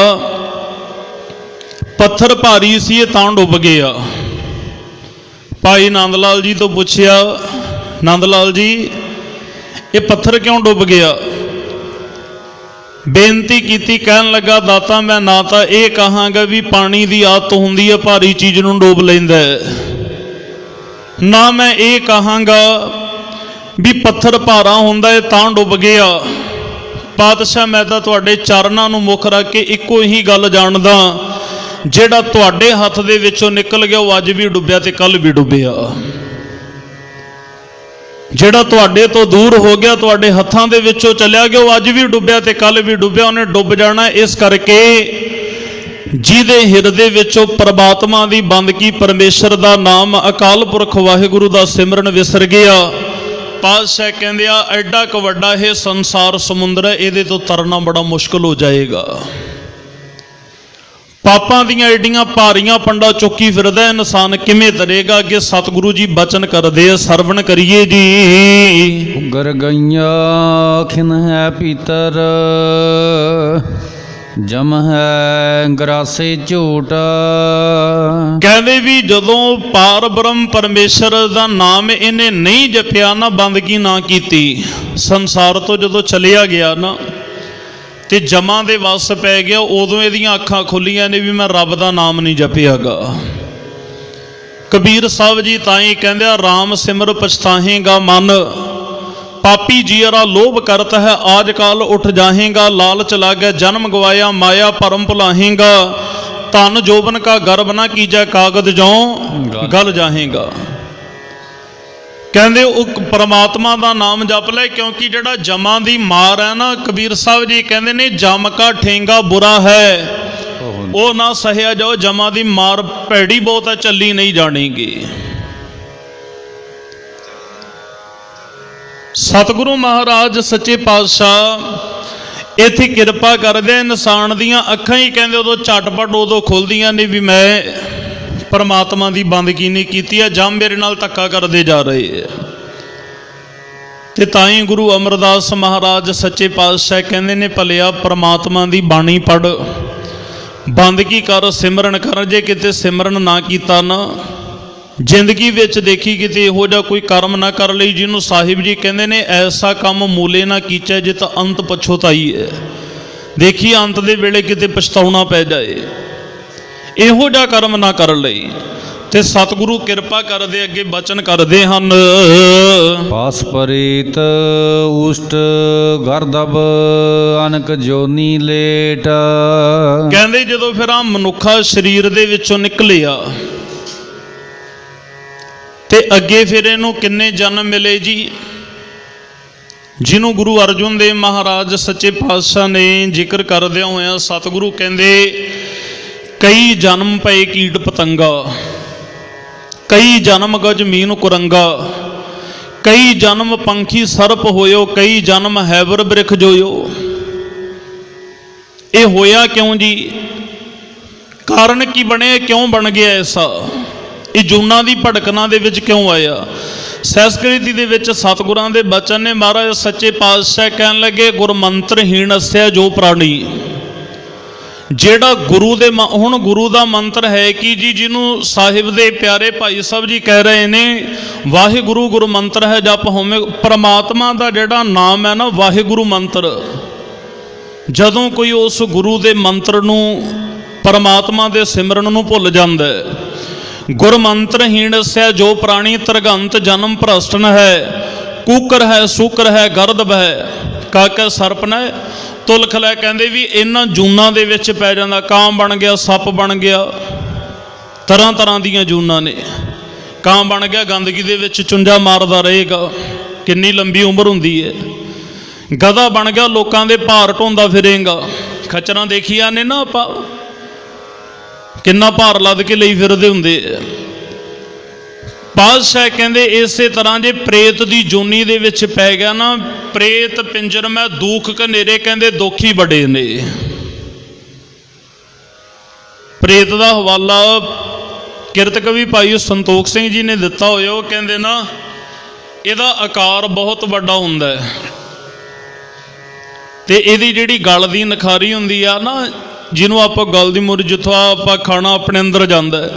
ਪੱਥਰ ਭਾਰੀ ਸੀ ਇਹ ਤਾਂ ਡੁੱਬ ਗਿਆ। ਭਾਈ ਨੰਦ ਲਾਲ ਜੀ ਤੋਂ ਪੁੱਛਿਆ, ਨੰਦ ਲਾਲ ਜੀ ਇਹ ਪੱਥਰ ਕਿਉਂ ਡੁੱਬ ਗਿਆ? ਬੇਨਤੀ ਕੀਤੀ, ਕਹਿਣ ਲੱਗਾ, ਦਾਤਾ ਮੈਂ ਨਾ ਤਾਂ ਇਹ ਕਹਾਂਗਾ ਵੀ ਪਾਣੀ ਦੀ ਆਦਤ ਹੁੰਦੀ ਹੈ ਭਾਰੀ ਚੀਜ਼ ਨੂੰ ਡੁੱਬ ਲੈਂਦਾ ਹੈ, ਨਾ ਮੈਂ ਇਹ ਕਹਾਂਗਾ ਵੀ ਪੱਥਰ ਭਾਰਾ ਹੁੰਦਾ ਹੈ ਤਾਂ ਡੁੱਬ ਗਿਆ। ਪਾਤਸ਼ਾਹ ਮੈਂ ਤਾਂ ਤੁਹਾਡੇ ਚਰਨਾਂ ਨੂੰ ਮੁੱਖ ਰੱਖ ਕੇ ਇੱਕੋ ਹੀ ਗੱਲ ਜਾਣਦਾ, ਜਿਹੜਾ ਤੁਹਾਡੇ ਹੱਥ ਦੇ ਵਿੱਚੋਂ ਨਿਕਲ ਗਿਆ ਉਹ ਅੱਜ ਵੀ ਡੁੱਬਿਆ ਤੇ ਕੱਲ ਵੀ ਡੁੱਬਿਆ। ਜਿਹੜਾ ਤੁਹਾਡੇ ਤੋਂ ਦੂਰ ਹੋ ਗਿਆ, ਤੁਹਾਡੇ ਹੱਥਾਂ ਦੇ ਵਿੱਚੋਂ ਚਲਿਆ ਗਿਆ, ਉਹ ਅੱਜ ਵੀ ਡੁੱਬਿਆ ਤੇ ਕੱਲ ਵੀ ਡੁੱਬਿਆ, ਉਹਨੇ ਡੁੱਬ ਜਾਣਾ। ਇਸ ਕਰਕੇ ਜਿਹਦੇ ਹਿਰਦੇ ਵਿੱਚੋਂ ਪ੍ਰਮਾਤਮਾ ਦੀ ਬੰਦਗੀ, ਪਰਮੇਸ਼ਰ ਦਾ ਨਾਮ, ਅਕਾਲ ਪੁਰਖ ਵਾਹਿਗੁਰੂ ਦਾ ਸਿਮਰਨ ਵਿਸਰ ਗਿਆ, ਪਾਤਸ਼ਾਹ ਕਹਿੰਦੇ ਆ ਐਡਾ ਕੁ ਵੱਡਾ ਇਹ ਸੰਸਾਰ ਸਮੁੰਦਰ ਹੈ, ਇਹਦੇ ਤੋਂ ਤਰਨਾ ਬੜਾ ਮੁਸ਼ਕਲ ਹੋ ਜਾਏਗਾ। ਪਾਪਾਂ ਦੀਆਂ ਏਡੀਆਂ ਭਾਰੀਆਂ ਪੰਡਾ ਚੁੱਕੀ ਫਿਰਦਾ ਇਨਸਾਨ, ਕਿਵੇਂ ਤਰੇਗਾ? ਅੱਗੇ ਸਤਿਗੁਰੂ ਜੀ ਬਚਨ ਕਰਦੇ ਆ, ਸਰਵਣ ਕਰੀਏ ਜੀ। ਉਗਰ ਗਈਆਂ ਖਿਨ ਹੈ ਪੀਤਰ, ਜਮ ਹੈ ਗਰਾਸੇ ਝੂਟ। ਕਹਿੰਦੇ ਵੀ ਜਦੋਂ ਪਾਰ ਬ੍ਰਹਮ ਪਰਮੇਸ਼ਰ ਦਾ ਨਾਮ ਇਹਨੇ ਨਹੀਂ ਜਪਿਆ ਨਾ, ਬੰਦਗੀ ਨਾ ਕੀਤੀ, ਸੰਸਾਰ ਤੋਂ ਜਦੋਂ ਚਲਿਆ ਗਿਆ ਨਾ ਤੇ ਜਮਾਂ ਦੇ ਵਸ ਪੈ ਗਿਆ, ਉਦੋਂ ਇਹਦੀਆਂ ਅੱਖਾਂ ਖੁੱਲੀਆਂ ਨੇ ਵੀ ਮੈਂ ਰੱਬ ਦਾ ਨਾਮ ਨਹੀਂ ਜਪਿਆਗਾ। ਕਬੀਰ ਸਾਹਿਬ ਜੀ ਤਾਂ ਹੀ ਕਹਿੰਦੇ ਆ, ਰਾਮ ਸਿਮਰ ਪਛਤਾਹੇਗਾ ਮਨ, ਪਾਪੀ ਜੀਅਰਾ ਲੋਭ ਕਰਤ ਹੈ ਆਜ ਕਾਲ ਉੱਠ ਜਾਹੇਗਾ, ਲਾਲਚ ਲਾਗੈ ਜਨਮ ਗਵਾਇਆ ਮਾਇਆ ਭਰਮ ਭੁਲਾਹੇਗਾ, ਧਨ ਜੋਬਨ ਕਾ ਗਰਭ ਨਾ ਕੀਜੈ ਕਾਗਦ ਜੋਂ ਗਲ ਜਾਹੇਗਾ। ਕਹਿੰਦੇ ਉਹ ਪਰਮਾਤਮਾ ਦਾ ਨਾਮ ਜਪ ਲੈ, ਕਿਉਂਕਿ ਜਿਹੜਾ ਜਮਾਂ ਦੀ ਮਾਰ ਹੈ ਨਾ, ਕਬੀਰ ਸਾਹਿਬ ਜੀ ਕਹਿੰਦੇ ਨੇ ਜਮ ਕਾ ਠੇਂਗਾ ਬੁਰਾ ਹੈ, ਉਹ ਨਾ ਸਹਿਆ ਜਾਓ, ਜਮਾਂ ਦੀ ਮਾਰ ਭੈੜੀ ਬਹੁਤ ਹੈ, ਚੱਲੀ ਨਹੀਂ ਜਾਣੀਗੀ। ਸਤਿਗੁਰੂ ਮਹਾਰਾਜ ਸੱਚੇ ਪਾਤਸ਼ਾਹ ਇੱਥੇ ਕਿਰਪਾ ਕਰਦੇ, ਇਨਸਾਨ ਦੀਆਂ ਅੱਖਾਂ ਹੀ ਕਹਿੰਦੇ ਉਦੋਂ ਝਟਪਟ ਉਦੋਂ ਖੁੱਲਦੀਆਂ ਨੇ ਵੀ ਮੈਂ ਪਰਮਾਤਮਾ ਦੀ ਬੰਦਗੀ ਨਹੀਂ ਕੀਤੀ ਹੈ, ਜਾਂ ਮੇਰੇ ਨਾਲ ਧੱਕਾ ਕਰਦੇ ਜਾ ਰਹੇ ਹੈ। ਤੇ ਤਾਂ ਹੀ ਗੁਰੂ ਅਮਰਦਾਸ ਮਹਾਰਾਜ ਸੱਚੇ ਪਾਤਸ਼ਾਹ ਕਹਿੰਦੇ ਨੇ, ਭਲਿਆ ਪਰਮਾਤਮਾ ਦੀ ਬਾਣੀ ਪੜ੍ਹ, ਬੰਦਗੀ ਕਰ, ਸਿਮਰਨ ਕਰ। ਜੇ ਕਿਤੇ ਸਿਮਰਨ ਨਾ ਕੀਤਾ ਨਾ, ਜ਼ਿੰਦਗੀ ਵਿੱਚ ਦੇਖੀ ਕਿਤੇ ਇਹੋ ਜਿਹਾ ਕੋਈ ਕਰਮ ਨਾ ਕਰ ਲਈ ਜਿਹਨੂੰ ਸਾਹਿਬ ਜੀ ਕਹਿੰਦੇ ਨੇ, ਐਸਾ ਕੰਮ ਮੂਲੇ ਨਾ ਕੀਚੈ ਜਿਤ ਅੰਤ ਪਛੋਤਾਈ ਹੈ। ਦੇਖੀ ਅੰਤ ਦੇ ਵੇਲੇ ਕਿਤੇ ਪਛਤਾਉਣਾ ਪੈ ਜਾਏ, ਇਹੋ ਜਿਹਾ ਕਰਮ ਨਾ ਕਰ ਲਈ। ਤੇ ਸਤਿਗੁਰੂ ਕਿਰਪਾ ਕਰਦੇ, ਅੱਗੇ ਬਚਨ ਕਰਦੇ ਹਨ, ਪਾਸ ਪਰੀਤ ਉਸ਼ਟ ਗਰਦਬ ਅਨਕ ਜੋਨੀ ਲੇਟ। ਕਹਿੰਦੇ ਜਦੋਂ ਫਿਰ ਆ ਮਨੁੱਖਾ ਸਰੀਰ ਦੇ ਵਿੱਚੋਂ ਨਿਕਲਿਆ ਤੇ ਅੱਗੇ ਫਿਰ ਇਹਨੂੰ ਕਿੰਨੇ ਜਨਮ ਮਿਲੇ ਜੀ, ਜਿਹਨੂੰ ਗੁਰੂ ਅਰਜਨ ਦੇਵ ਮਹਾਰਾਜ ਸੱਚੇ ਪਾਤਸ਼ਾਹ ਨੇ ਜ਼ਿਕਰ ਕਰਦਿਆਂ ਹੋਇਆਂ ਸਤਿਗੁਰੂ ਕਹਿੰਦੇ, ਕਈ ਜਨਮ ਪਏ ਕੀਟ ਪਤੰਗਾ, ਕਈ ਜਨਮ ਗਜ ਮੀਨ ਕੁਰੰਗਾ, ਕਈ ਜਨਮ ਪੰਖੀ ਸਰਪ ਹੋਇਓ, ਕਈ ਜਨਮ ਹੈਬਰ ਬ੍ਰਿਖ ਜੋਇਓ। ਇਹ ਹੋਇਆ ਕਿਉਂ ਜੀ? ਕਾਰਨ ਕੀ ਬਣਿਆ? ਕਿਉਂ ਬਣ ਗਿਆ ਐਸਾ? ਇਹ ਜੂਨਾਂ ਦੀ ਭੜਕਣਾ ਦੇ ਵਿੱਚ ਕਿਉਂ ਆਇਆ? ਸੰਸਕ੍ਰਿਤੀ ਦੇ ਵਿੱਚ ਸਤਿਗੁਰਾਂ ਦੇ ਬਚਨ ਨੇ, ਮਹਾਰਾਜ ਸੱਚੇ ਪਾਤਸ਼ਾਹ ਕਹਿਣ ਲੱਗੇ, ਗੁਰਮੰਤਰਹੀਣ ਅਸਿਆ ਜੋ ਪ੍ਰਾਣੀ। ਜਿਹੜਾ ਗੁਰੂ ਦੇ ਹੁਣ ਗੁਰੂ ਦਾ ਮੰਤਰ ਹੈ ਕਿ ਜੀ, ਜਿਹਨੂੰ ਸਾਹਿਬ ਦੇ ਪਿਆਰੇ ਭਾਈ ਸਾਹਿਬ ਜੀ ਕਹਿ ਰਹੇ ਨੇ, ਵਾਹਿਗੁਰੂ ਗੁਰੂ ਮੰਤਰ ਹੈ ਜਪ ਹੋਵੇਂ। ਪਰਮਾਤਮਾ ਦਾ ਜਿਹੜਾ ਨਾਮ ਹੈ ਨਾ, ਵਾਹਿਗੁਰੂ ਮੰਤਰ, ਜਦੋਂ ਕੋਈ ਉਸ ਗੁਰੂ ਦੇ ਮੰਤਰ ਨੂੰ, ਪਰਮਾਤਮਾ ਦੇ ਸਿਮਰਨ ਨੂੰ ਭੁੱਲ ਜਾਂਦਾ ਹੈ, ਗੁਰਮੰਤਰਹੀਣ ਅਸਿਆ ਜੋ ਪ੍ਰਾਣੀ, ਤਰਗੰਤ ਜਨਮ ਭ੍ਰਸ਼ਟਨ ਹੈ, ਕੂਕਰ ਹੈ ਸੂਕਰ ਹੈ ਗਰਦਬ ਹੈ, ਕਾਕਾ ਸਰਪਨ ਹੈ ਤੁਲਖ ਲੈ। ਕਹਿੰਦੇ ਵੀ ਇਹਨਾਂ ਜੂਨਾਂ ਦੇ ਵਿੱਚ ਪੈ ਜਾਂਦਾ, ਕਾਂ ਬਣ ਗਿਆ, ਸੱਪ ਬਣ ਗਿਆ, ਤਰ੍ਹਾਂ ਤਰ੍ਹਾਂ ਦੀਆਂ ਜੂਨਾਂ ਨੇ। ਕਾਂ ਬਣ ਗਿਆ, ਗੰਦਗੀ ਦੇ ਵਿੱਚ ਚੁੰਝਾ ਮਾਰਦਾ ਰਹੇਗਾ, ਕਿੰਨੀ ਲੰਬੀ ਉਮਰ ਹੁੰਦੀ ਹੈ। ਗਧਾ ਬਣ ਗਿਆ, ਲੋਕਾਂ ਦੇ ਭਾਰ ਢੋਂਦਾ ਫਿਰੇਗਾ। ਖੱਚਰਾਂ ਦੇਖੀਆਂ ਨੇ ਨਾ ਆਪਾਂ, ਕਿੰਨਾ ਭਾਰ ਲੱਦ ਕੇ ਲਈ ਫਿਰਦੇ ਹੁੰਦੇ ਆ। ਪਾਤਸ਼ਾਹ ਕਹਿੰਦੇ ਇਸੇ ਤਰ੍ਹਾਂ ਜੇ ਪ੍ਰੇਤ ਦੀ ਜੋਨੀ ਦੇ ਵਿੱਚ ਪੈ ਗਿਆ ਨਾ, ਪ੍ਰੇਤ ਪਿੰਜਰ ਮੈਂ ਦੁੱਖ ਘਨੇਰੇ, ਕਹਿੰਦੇ ਦੁੱਖ ਹੀ ਬੜੇ ਨੇ। ਪ੍ਰੇਤ ਦਾ ਹਵਾਲਾ ਕਿਰਤ ਕਵੀ ਭਾਈ ਸੰਤੋਖ ਸਿੰਘ ਜੀ ਨੇ ਦਿੱਤਾ ਹੋਇਆ। ਉਹ ਕਹਿੰਦੇ ਨਾ ਇਹਦਾ ਆਕਾਰ ਬਹੁਤ ਵੱਡਾ ਹੁੰਦਾ ਹੈ, ਤੇ ਇਹਦੀ ਜਿਹੜੀ ਗਲ ਦੀ ਨਖਾਰੀ ਹੁੰਦੀ ਆ ਨਾ, ਜਿਹਨੂੰ ਆਪਾਂ ਗਲ ਦੀ ਮੁਰ, ਜਿੱਥੋਂ ਆਪਾਂ ਖਾਣਾ ਆਪਣੇ ਅੰਦਰ ਜਾਂਦਾ,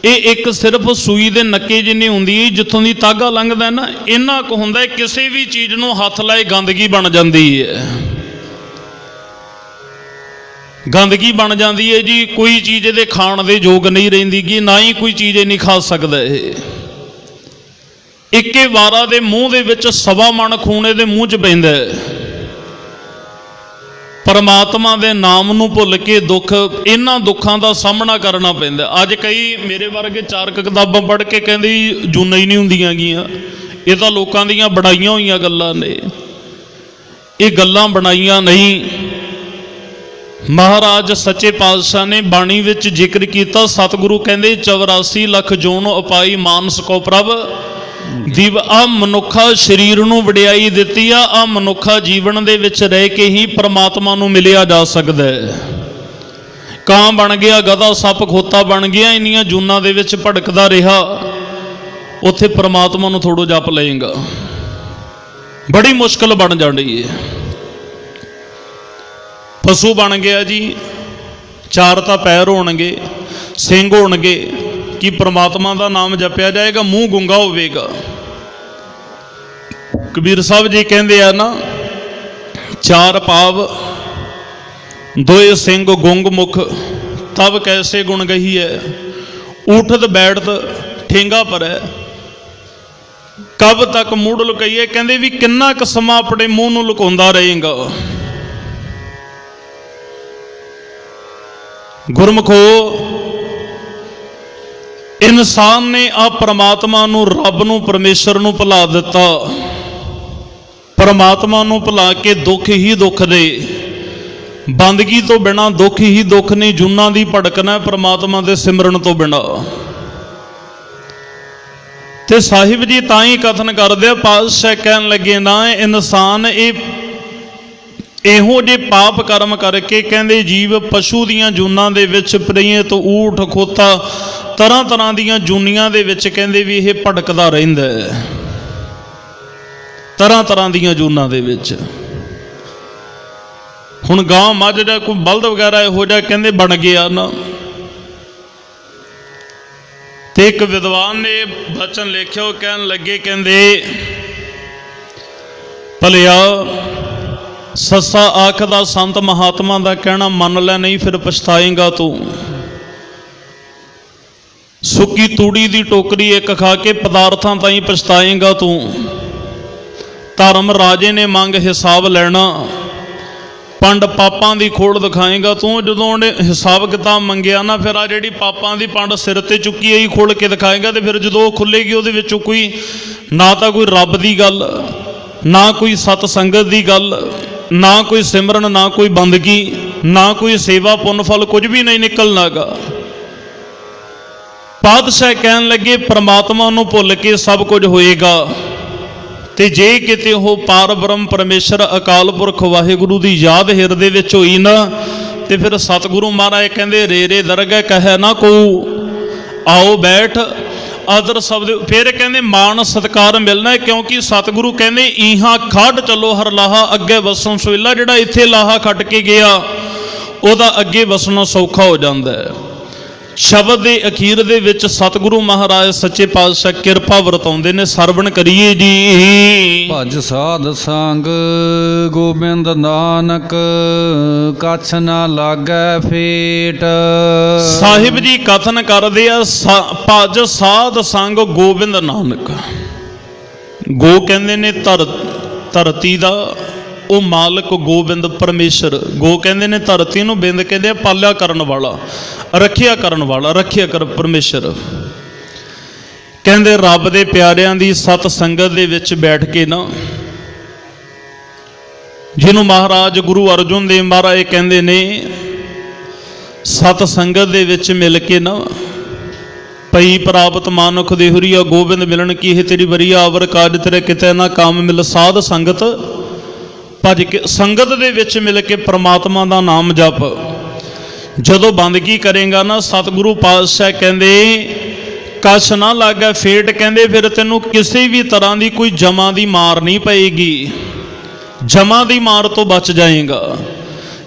ਇਹ ਇੱਕ ਸਿਰਫ ਸੂਈ ਦੇ ਨੱਕੇ ਜਿੰਨੀ ਹੁੰਦੀ ਹੈ। ਜਿੱਥੋਂ ਦੀ ਤਾਗਾ ਲੰਘਦਾ ਨਾ, ਇੰਨਾ ਕੁ ਹੁੰਦਾ, ਕਿਸੇ ਵੀ ਚੀਜ਼ ਨੂੰ ਹੱਥ ਲਾਏ ਗੰਦਗੀ ਬਣ ਜਾਂਦੀ ਹੈ। ਗੰਦਗੀ ਬਣ ਜਾਂਦੀ ਹੈ ਜੀ, ਕੋਈ ਚੀਜ਼ ਇਹਦੇ ਖਾਣ ਦੇ ਯੋਗ ਨਹੀਂ ਰਹਿੰਦੀ ਗੀ, ਨਾ ਹੀ ਕੋਈ ਚੀਜ਼ ਇਹ ਨਹੀਂ ਖਾ ਸਕਦਾ। ਇਹ ਇੱਕੇ ਵਾਰਾ ਦੇ ਮੂੰਹ ਦੇ ਵਿੱਚ 1.25 ਮਣ ਖੂਨ ਇਹਦੇ ਮੂੰਹ 'ਚ ਪੈਂਦਾ ਹੈ। ਪਰਮਾਤਮਾ ਦੇ ਨਾਮ ਨੂੰ ਭੁੱਲ ਕੇ ਦੁੱਖ, ਇਹਨਾਂ ਦੁੱਖਾਂ ਦਾ ਸਾਹਮਣਾ ਕਰਨਾ ਪੈਂਦਾ। ਅੱਜ ਕਈ ਮੇਰੇ ਵਰਗੇ 4 ਕਿਤਾਬਾਂ ਪੜ੍ਹ ਕੇ ਕਹਿੰਦੇ ਜੂਨਾਂ ਹੀ ਨਹੀਂ ਹੁੰਦੀਆਂ ਗੀਆਂ, ਇਹ ਤਾਂ ਲੋਕਾਂ ਦੀਆਂ ਬਣਾਈਆਂ ਹੋਈਆਂ ਗੱਲਾਂ ਨੇ। ਇਹ ਗੱਲਾਂ ਬਣਾਈਆਂ ਨਹੀਂ। ਮਹਾਰਾਜ ਸੱਚੇ ਪਾਤਸ਼ਾਹ ਨੇ ਬਾਣੀ ਵਿੱਚ ਜ਼ਿਕਰ ਕੀਤਾ, ਸਤਿਗੁਰੂ ਕਹਿੰਦੇ 84 ਲੱਖ ਜੋਨ ਉਪਾਈ ਮਾਨਸ ਕੋ ਪ੍ਰਭ ਦਿਵ। ਆ ਮਨੁੱਖਾ ਸਰੀਰ ਨੂੰ ਵਡਿਆਈ ਦਿੱਤੀ ਆ, ਆ ਮਨੁੱਖਾ ਜੀਵਨ ਦੇ ਵਿੱਚ ਰਹਿ ਕੇ ਹੀ ਪ੍ਰਮਾਤਮਾ ਨੂੰ ਮਿਲਿਆ ਜਾ ਸਕਦਾ ਹੈ। ਕਾਂ ਬਣ ਗਿਆ, ਗਧਾ, ਸੱਪ, ਖੋਤਾ ਬਣ ਗਿਆ, ਇੰਨੀਆਂ ਜੂਨਾਂ ਦੇ ਵਿੱਚ ਭਟਕਦਾ ਰਿਹਾ, ਉੱਥੇ ਪ੍ਰਮਾਤਮਾ ਨੂੰ ਥੋੜੋ ਜਪ ਲਏਗਾ, ਬੜੀ ਮੁਸ਼ਕਲ ਬਣ ਜਾਂਦੀ ਹੈ। ਪਸ਼ੂ ਬਣ ਗਿਆ ਜੀ, 4 ਤਾਂ ਪੈਰ ਹੋਣਗੇ, ਸਿੰਘ ਹੋਣਗੇ, ਕਿ ਪ੍ਰਮਾਤਮਾ ਦਾ ਨਾਮ ਜਪਿਆ ਜਾਏਗਾ, ਮੂੰਹ ਗੁੰਗਾ ਹੋਵੇਗਾ। ਕਬੀਰ ਸਾਹਿਬ ਜੀ ਕਹਿੰਦੇ ਆ ਨਾ, 4 ਪਾਵ 2 ਸਿੰਘ ਗੁੰਗ ਮੁਖ, ਤਬ ਕੈਸੇ ਗੁਣ ਗਈ ਹੈ, ਉਠਤ ਬੈਠਤ ਠੇਂਗਾ ਪਰੈ, ਕਬ ਤੱਕ ਮੂੜ ਲੁਕਾਈਏ। ਕਹਿੰਦੇ ਵੀ ਕਿੰਨਾ ਕੁ ਸਮਾਂ ਆਪਣੇ ਮੂੰਹ ਨੂੰ ਲੁਕਾਉਂਦਾ ਰਹੇਗਾ। ਗੁਰਮੁਖੋ, ਇਨਸਾਨ ਨੇ ਆ ਪ੍ਰਮਾਤਮਾ ਨੂੰ, ਰੱਬ ਨੂੰ, ਪਰਮੇਸ਼ਰ ਨੂੰ ਭੁਲਾ ਦਿੱਤਾ। ਪ੍ਰਮਾਤਮਾ ਨੂੰ ਭੁਲਾ ਕੇ ਦੁੱਖ ਹੀ ਦੁੱਖ ਦੇ, ਬੰਦਗੀ ਤੋਂ ਬਿਨਾਂ ਦੁੱਖ ਹੀ ਦੁੱਖ ਨੇ। ਜੂਨਾਂ ਦੀ ਭੜਕਣਾ ਪ੍ਰਮਾਤਮਾ ਦੇ ਸਿਮਰਨ ਤੋਂ ਬਿਨਾਂ। ਤੇ ਸਾਹਿਬ ਜੀ ਤਾਂ ਹੀ ਕਥਨ ਕਰਦੇ ਆ, ਪਾਤਸ਼ਾਹ ਕਹਿਣ ਲੱਗੇ ਨਾ, ਇਨਸਾਨ ਇਹੋ ਜਿਹੇ ਪਾਪ ਕਰਮ ਕਰਕੇ, ਕਹਿੰਦੇ ਜੀਵ ਪਸ਼ੂ ਦੀਆਂ ਜੂਨਾਂ ਦੇ ਵਿੱਚ, ਪ੍ਰੇਤ, ਊਠ, ਖੋਤਾ, ਤਰ੍ਹਾਂ ਤਰ੍ਹਾਂ ਦੀਆਂ ਜੂਨੀਆਂ ਦੇ ਵਿੱਚ, ਕਹਿੰਦੇ ਵੀ ਇਹ ਭਟਕਦਾ ਰਹਿੰਦਾ ਹੈ, ਤਰ੍ਹਾਂ ਤਰ੍ਹਾਂ ਦੀਆਂ ਜੂਨਾਂ ਦੇ ਵਿੱਚ। ਹੁਣ ਗਾਂ, ਮੱਝ ਜਾਂ ਕੋਈ ਬਲਦ ਵਗੈਰਾ ਇਹੋ ਜਿਹਾ ਕਹਿੰਦੇ ਬਣ ਗਿਆ ਨਾ। ਤੇ ਇੱਕ ਵਿਦਵਾਨ ਨੇ ਬਚਨ ਲਿਖਿਆ, ਉਹ ਕਹਿਣ ਲੱਗੇ, ਕਹਿੰਦੇ ਭਲਿਆ ਸੱਸਾ ਆਖਦਾ ਸੰਤ ਮਹਾਤਮਾ ਦਾ ਕਹਿਣਾ ਮੰਨ ਲੈ, ਨਹੀਂ ਫਿਰ ਪਛਤਾਏਗਾ ਤੂੰ। ਸੁੱਕੀ ਤੂੜੀ ਦੀ ਟੋਕਰੀ ਇੱਕ ਖਾ ਕੇ ਪਦਾਰਥਾਂ ਤਾਈਂ ਪਛਤਾਏਗਾ ਤੂੰ। ਧਰਮ ਰਾਜੇ ਨੇ ਮੰਗ ਹਿਸਾਬ ਲੈਣਾ, ਪੰਡ ਪਾਪਾਂ ਦੀ ਖੋੜ ਦਿਖਾਏਗਾ ਤੂੰ। ਜਦੋਂ ਉਹਨੇ ਹਿਸਾਬ ਕਿਤਾਬ ਮੰਗਿਆ ਨਾ, ਫਿਰ ਆ ਜਿਹੜੀ ਪਾਪਾਂ ਦੀ ਪੰਡ ਸਿਰ ਤੇ ਚੁੱਕੀ ਇਹੀ ਖੋਲ ਕੇ ਦਿਖਾਏਗਾ। ਤੇ ਫਿਰ ਜਦੋਂ ਉਹ ਖੁੱਲੇਗੀ, ਉਹਦੇ ਵਿੱਚੋਂ ਕੋਈ ਨਾ ਤਾਂ ਕੋਈ ਰੱਬ ਦੀ ਗੱਲ, ਨਾ ਕੋਈ ਸਤ ਸੰਗਤ ਦੀ ਗੱਲ, ਨਾ ਕੋਈ ਸਿਮਰਨ, ਨਾ ਕੋਈ ਬੰਦਗੀ, ਨਾ ਕੋਈ ਸੇਵਾ ਪੁੰਨ ਫਲ, ਕੁਝ ਵੀ ਨਹੀਂ ਨਿਕਲਣਾਗਾ। ਪਾਤਸ਼ਾਹ ਕਹਿਣ ਲੱਗੇ ਪ੍ਰਮਾਤਮਾ ਨੂੰ ਭੁੱਲ ਕੇ ਸਭ ਕੁਝ ਹੋਏਗਾ। ਤੇ ਜੇ ਕਿਤੇ ਉਹ ਪਾਰ ਬ੍ਰਹਮ ਪਰਮੇਸ਼ਰ ਅਕਾਲ ਪੁਰਖ ਵਾਹਿਗੁਰੂ ਦੀ ਯਾਦ ਹਿਰਦੇ ਵਿੱਚ ਹੋਈ ਨਾ, ਤੇ ਫਿਰ ਸਤਿਗੁਰੂ ਮਹਾਰਾਜ ਕਹਿੰਦੇ ਰੇ ਰੇ ਦਰਗਹਿ ਕਹੈ ਨਾ ਕੋ, ਆਓ ਬੈਠ ਆਦਰ ਸ਼ਬਦ। ਫਿਰ ਕਹਿੰਦੇ ਮਾਣ ਸਤਿਕਾਰ ਮਿਲਣਾ, ਕਿਉਂਕਿ ਸਤਿਗੁਰੂ ਕਹਿੰਦੇ ਇਹਾਂ ਖੱਡ ਚੱਲੋ ਹਰ ਲਾਹਾ, ਅੱਗੇ ਵਸਣ ਸੋਇਲਾ। ਜਿਹੜਾ ਇੱਥੇ ਲਾਹਾ ਖੱਟ ਕੇ ਗਿਆ, ਉਹਦਾ ਅੱਗੇ ਵਸਣਾ ਸੌਖਾ ਹੋ ਜਾਂਦਾ ਹੈ। ਸ਼ਬਦ ਦੇ ਅਖੀਰ ਦੇ ਵਿੱਚ ਸਤਿਗੁਰੂ ਮਹਾਰਾਜ ਸੱਚੇ ਪਾਤਸ਼ਾਹ ਕਿਰਪਾ ਵਰਤਾਉਂਦੇ ਨੇ। ਸਰਵਣ ਕਰੀਏ ਜੀ। ਭਜ ਸਾਧ ਸੰਗ ਗੋਬਿੰਦ ਨਾਨਕ, ਕਛ ਨਾ ਲਾਗੈ ਫੇਟ। ਸਾਹਿਬ ਜੀ ਕਥਨ ਕਰਦੇ ਆ, ਭਜ ਸਾਧ ਸੰਗ ਗੋਬਿੰਦ ਨਾਨਕ। ਗੋ ਕਹਿੰਦੇ ਨੇ ਧਰਤੀ ਦਾ ਉਹ ਮਾਲਕ ਗੋਬਿੰਦ ਪਰਮੇਸ਼ਰ। ਗੋ ਕਹਿੰਦੇ ਨੇ ਧਰਤੀ ਨੂੰ, ਬਿੰਦ ਕਹਿੰਦੇ ਆ ਪਾਲਿਆ ਕਰਨ ਵਾਲਾ, ਰੱਖਿਆ ਕਰਨ ਵਾਲਾ, ਰੱਖਿਆ ਕਰ ਪਰਮੇਸ਼ਰ। ਕਹਿੰਦੇ ਰੱਬ ਦੇ ਪਿਆਰਿਆਂ ਦੀ ਸਤ ਸੰਗਤ ਦੇ ਵਿੱਚ ਬੈਠ ਕੇ ਨਾ, ਜਿਹਨੂੰ ਮਹਾਰਾਜ ਗੁਰੂ ਅਰਜਨ ਦੇਵ ਮਹਾਰਾਜ ਕਹਿੰਦੇ ਨੇ ਸਤ ਸੰਗਤ ਦੇ ਵਿੱਚ ਮਿਲ ਕੇ ਨਾ ਪਈ ਪ੍ਰਾਪਤ ਮਾਨੁਖ ਦੇ ਹੁਰੀਆ ਗੋਬਿੰਦ ਮਿਲਣ ਕੀ ਇਹ ਤੇਰੀ ਵਰੀਆ ਆਵਰ ਕਾਜ ਤੇਰੇ ਕਿਤੇ ਨਾ ਕੰਮ ਮਿਲ ਸਾਧ ਸੰਗਤ ਭਜ ਕੇ। ਸੰਗਤ ਦੇ ਵਿੱਚ ਮਿਲ ਕੇ ਪ੍ਰਮਾਤਮਾ ਦਾ ਨਾਮ ਜਪ ਜਦੋਂ ਬੰਦਗੀ ਕਰੇਗਾ ਨਾ ਸਤਿਗੁਰੂ ਪਾਤਸ਼ਾਹ ਕਹਿੰਦੇ ਕਛ ਨਾ ਲੱਗੇ ਫੇਟ, ਕਹਿੰਦੇ ਫਿਰ ਤੈਨੂੰ ਕਿਸੇ ਵੀ ਤਰ੍ਹਾਂ ਦੀ ਕੋਈ ਜਮਾਂ ਦੀ ਮਾਰ ਨਹੀਂ ਪਏਗੀ, ਜਮਾਂ ਦੀ ਮਾਰ ਤੋਂ ਬਚ ਜਾਏਗਾ।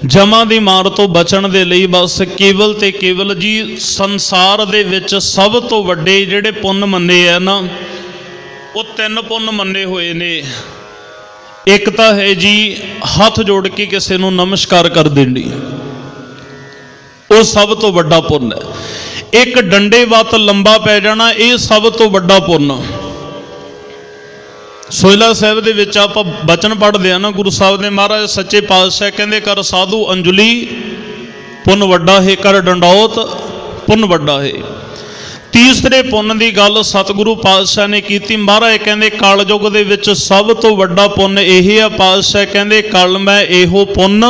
ਜਮਾਂ ਦੀ ਮਾਰ ਤੋਂ ਬਚਣ ਦੇ ਲਈ ਬਸ ਕੇਵਲ ਤੇ ਕੇਵਲ ਜੀ ਸੰਸਾਰ ਦੇ ਵਿੱਚ ਸਭ ਤੋਂ ਵੱਡੇ ਜਿਹੜੇ ਪੁੰਨ ਮੰਨੇ ਆ ਨਾ ਉਹ 3 ਪੁੰਨ ਮੰਨੇ ਹੋਏ ਨੇ। ਇੱਕ ਤਾਂ ਹੈ ਜੀ ਹੱਥ ਜੋੜ ਕੇ ਕਿਸੇ ਨੂੰ ਨਮਸਕਾਰ ਕਰ ਦੇਣੀ, ਉਹ ਸਭ ਤੋਂ ਵੱਡਾ ਪੁੰਨ ਹੈ। ਇੱਕ ਡੰਡੇ ਵੱਤ ਲੰਬਾ ਪੈ ਜਾਣਾ, ਇਹ ਸਭ ਤੋਂ ਵੱਡਾ ਪੁੰਨ। ਸੋਹਿਲਾ ਸਾਹਿਬ ਦੇ ਵਿੱਚ ਆਪਾਂ ਬਚਨ ਪੜ੍ਹਦੇ ਆ ਨਾ, ਗੁਰੂ ਸਾਹਿਬ ਦੇ ਮਹਾਰਾਜ ਸੱਚੇ ਪਾਤਸ਼ਾਹ ਕਹਿੰਦੇ ਕਰ ਸਾਧੂ ਅੰਜਲੀ ਪੁੰਨ ਵੱਡਾ ਹੈ, ਕਰ ਡੰਡੌਤ ਪੁੰਨ ਵੱਡਾ ਹੈ। ਤੀਸਰੇ ਪੁੰਨ ਦੀ ਗੱਲ ਸਤਿਗੁਰੂ ਪਾਤਸ਼ਾਹ ਨੇ ਕੀਤੀ। ਮਹਾਰਾਜ ਕਹਿੰਦੇ ਕਲਯੁਗ ਦੇ ਵਿੱਚ ਸਭ ਤੋਂ ਵੱਡਾ ਪੁੰਨ ਇਹ ਆ। ਪਾਤਸ਼ਾਹ ਕਹਿੰਦੇ ਕਲ ਮੈਂ ਇਹੋ ਪੁੰਨ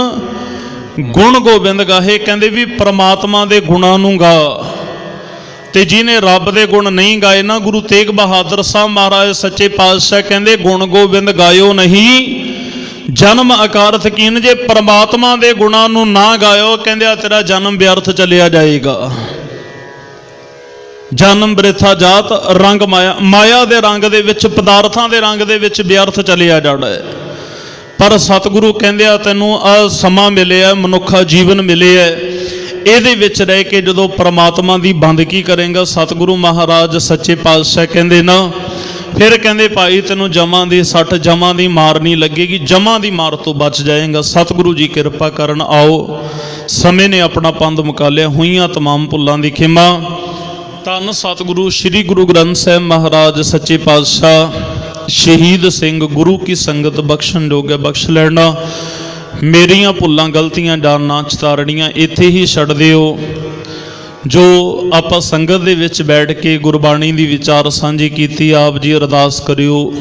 ਗੁਣ ਗੋਬਿੰਦ ਗਾਹੇ, ਕਹਿੰਦੇ ਵੀ ਪ੍ਰਮਾਤਮਾ ਦੇ ਗੁਣਾਂ ਨੂੰ ਗਾ। ਤੇ ਜਿਹਨੇ ਰੱਬ ਦੇ ਗੁਣ ਨਹੀਂ ਗਾਏ ਨਾ, ਗੁਰੂ ਤੇਗ ਬਹਾਦਰ ਸਾਹਿਬ ਮਹਾਰਾਜ ਸੱਚੇ ਪਾਤਸ਼ਾਹ ਕਹਿੰਦੇ ਗੁਣ ਗੋਬਿੰਦ ਗਾਇਓ ਨਹੀਂ ਜਨਮ ਅਕਾਰਥ ਕੀਨ, ਜੇ ਪ੍ਰਮਾਤਮਾ ਦੇ ਗੁਣਾਂ ਨੂੰ ਨਾ ਗਾਇਓ ਕਹਿੰਦੇ ਆ ਤੇਰਾ ਜਨਮ ਵਿਅਰਥ ਚਲਿਆ ਜਾਏਗਾ। ਜਨਮ ਬ੍ਰਿਥਾ ਜਾਤ ਰੰਗ ਮਾਇਆ, ਮਾਇਆ ਦੇ ਰੰਗ ਦੇ ਵਿੱਚ ਪਦਾਰਥਾਂ ਦੇ ਰੰਗ ਦੇ ਵਿੱਚ ਵਿਅਰਥ ਚਲਿਆ ਜਾਣਾ ਹੈ। ਪਰ ਸਤਿਗੁਰੂ ਕਹਿੰਦੇ ਆ ਤੈਨੂੰ ਆ ਸਮਾਂ ਮਿਲਿਆ, ਮਨੁੱਖਾ ਜੀਵਨ ਮਿਲਿਆ, ਇਹਦੇ ਵਿੱਚ ਰਹਿ ਕੇ ਜਦੋਂ ਪ੍ਰਮਾਤਮਾ ਦੀ ਬੰਦਗੀ ਕਰੇਗਾ ਸਤਿਗੁਰੂ ਮਹਾਰਾਜ ਸੱਚੇ ਪਾਤਸ਼ਾਹ ਕਹਿੰਦੇ ਨਾ ਫਿਰ ਕਹਿੰਦੇ ਭਾਈ ਤੈਨੂੰ ਜਮਾਂ ਦੀ ਸੱਟ ਜਮਾਂ ਦੀ ਮਾਰ ਨਹੀਂ ਲੱਗੇਗੀ, ਜਮਾਂ ਦੀ ਮਾਰ ਤੋਂ ਬਚ ਜਾਏਗਾ। ਸਤਿਗੁਰੂ ਜੀ ਕਿਰਪਾ ਕਰਨ। ਆਓ ਸਮੇਂ ਨੇ ਆਪਣਾ ਪੰਧ ਮੁਕਾ ਲਿਆ, ਹੋਈਆਂ ਤਮਾਮ ਭੁੱਲਾਂ ਦੀ ਖਿਮਾ। ਧੰਨ ਸਤਿਗੁਰੂ ਸ੍ਰੀ ਗੁਰੂ ਗ੍ਰੰਥ ਸਾਹਿਬ ਮਹਾਰਾਜ ਸੱਚੇ ਪਾਤਸ਼ਾਹ ਸ਼ਹੀਦ ਸਿੰਘ ਗੁਰੂ ਕੀ ਸੰਗਤ ਬਖਸ਼ਣ ਜੋਗ ਹੈ, ਬਖਸ਼ ਲੈਣਾ। ਮੇਰੀਆਂ ਭੁੱਲਾਂ ਗਲਤੀਆਂ ਜਾਣਨਾ ਚਤਾਰਣੀਆਂ ਇੱਥੇ ਹੀ ਛੱਡ ਦਿਓ। ਜੋ ਆਪਾਂ ਸੰਗਤ ਦੇ ਵਿੱਚ ਬੈਠ ਕੇ ਗੁਰਬਾਣੀ ਦੀ ਵਿਚਾਰ ਸਾਂਝੀ ਕੀਤੀ, ਆਪ ਜੀ ਅਰਦਾਸ ਕਰਿਓ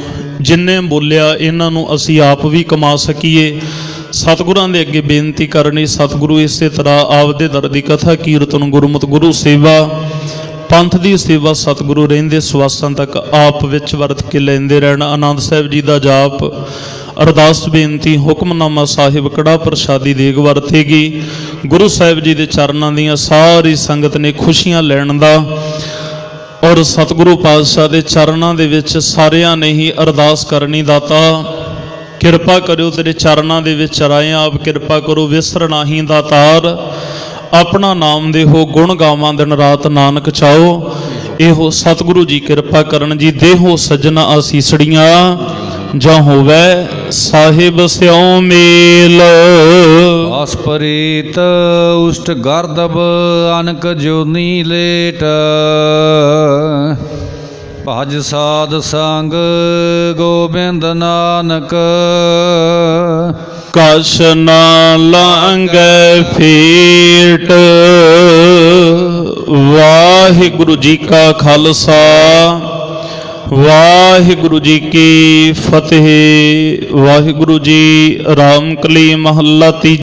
ਜਿੰਨੇ ਬੋਲਿਆ ਇਹਨਾਂ ਨੂੰ ਅਸੀਂ ਆਪ ਵੀ ਕਮਾ ਸਕੀਏ। ਸਤਿਗੁਰਾਂ ਦੇ ਅੱਗੇ ਬੇਨਤੀ ਕਰਨੀ, ਸਤਿਗੁਰੂ ਇਸੇ ਤਰ੍ਹਾਂ ਆਪ ਦੇ ਦਰ ਦੀ ਕਥਾ ਕੀਰਤਨ ਗੁਰਮਤਿ ਗੁਰੂ ਸੇਵਾ ਪੰਥ ਦੀ ਸੇਵਾ ਸਤਿਗੁਰੂ ਰਹਿੰਦੇ ਸਵਾਸਾਂ ਤੱਕ ਆਪ ਵਿੱਚ ਵਰਤ ਕੇ ਲੈਂਦੇ ਰਹਿਣਾ। ਆਨੰਦ ਸਾਹਿਬ ਜੀ ਦਾ ਜਾਪ, ਅਰਦਾਸ ਬੇਨਤੀ, ਹੁਕਮਨਾਮਾ ਸਾਹਿਬ ਕੜਾ ਪ੍ਰਸ਼ਾਦੀ ਦੇਗ ਵਰਤੇਗੀ। ਗੁਰੂ ਸਾਹਿਬ ਜੀ ਦੇ ਚਰਨਾਂ ਦੀਆਂ ਸਾਰੀ ਸੰਗਤ ਨੇ ਖੁਸ਼ੀਆਂ ਲੈਣ ਦਾ ਔਰ ਸਤਿਗੁਰੂ ਪਾਤਸ਼ਾਹ ਦੇ ਚਰਨਾਂ ਦੇ ਵਿੱਚ ਸਾਰਿਆਂ ਨੇ ਹੀ ਅਰਦਾਸ ਕਰਨੀ। ਦਾਤਾ ਕਿਰਪਾ ਕਰਿਓ ਤੇਰੇ ਚਰਨਾਂ ਦੇ ਵਿੱਚ ਰਾਏ, ਆਪ ਕਿਰਪਾ ਕਰੋ ਵਿਸਰ ਨਾਹੀਂ ਦਾਤਾਰ, ਆਪਣਾ ਨਾਮ ਦੇਹੋ ਗੁਣ ਗਾਵਾਂ ਦਿਨ ਰਾਤ ਨਾਨਕ ਚਾਓ। ਇਹੋ ਸਤਿਗੁਰੂ ਜੀ ਕਿਰਪਾ ਕਰਨ ਜੀ। ਦੇਹੋ ਸਜਣਾ ਆਸੀਸੜੀਆਂ ਜਾਂ ਹੋਵੇ ਸਾਹਿਬ ਸਿਉ ਮੇਲ। ਆਸ ਪਰੀਤ ਉਸ਼ਟ ਗਰਦਬ ਅਨਕ ਜੋਨੀ ਲੇਟ, ਭਜ ਸਾਧ ਸੰਗ ਗੋਬਿੰਦ ਨਾਨਕ, ਕਛ ਨਾ ਲਾਂਘੈ ਫੇਟ। ਵਾਹਿਗੁਰੂ ਜੀ ਕਾ ਖਾਲਸਾ, ਵਾਹਿਗੁਰੂ ਜੀ ਕੀ ਫਤਿਹ। ਵਾਹਿਗੁਰੂ ਜੀ। ਰਾਮ ਕਲੀ ਮਹੱਲਾ ਤੀਜਾ।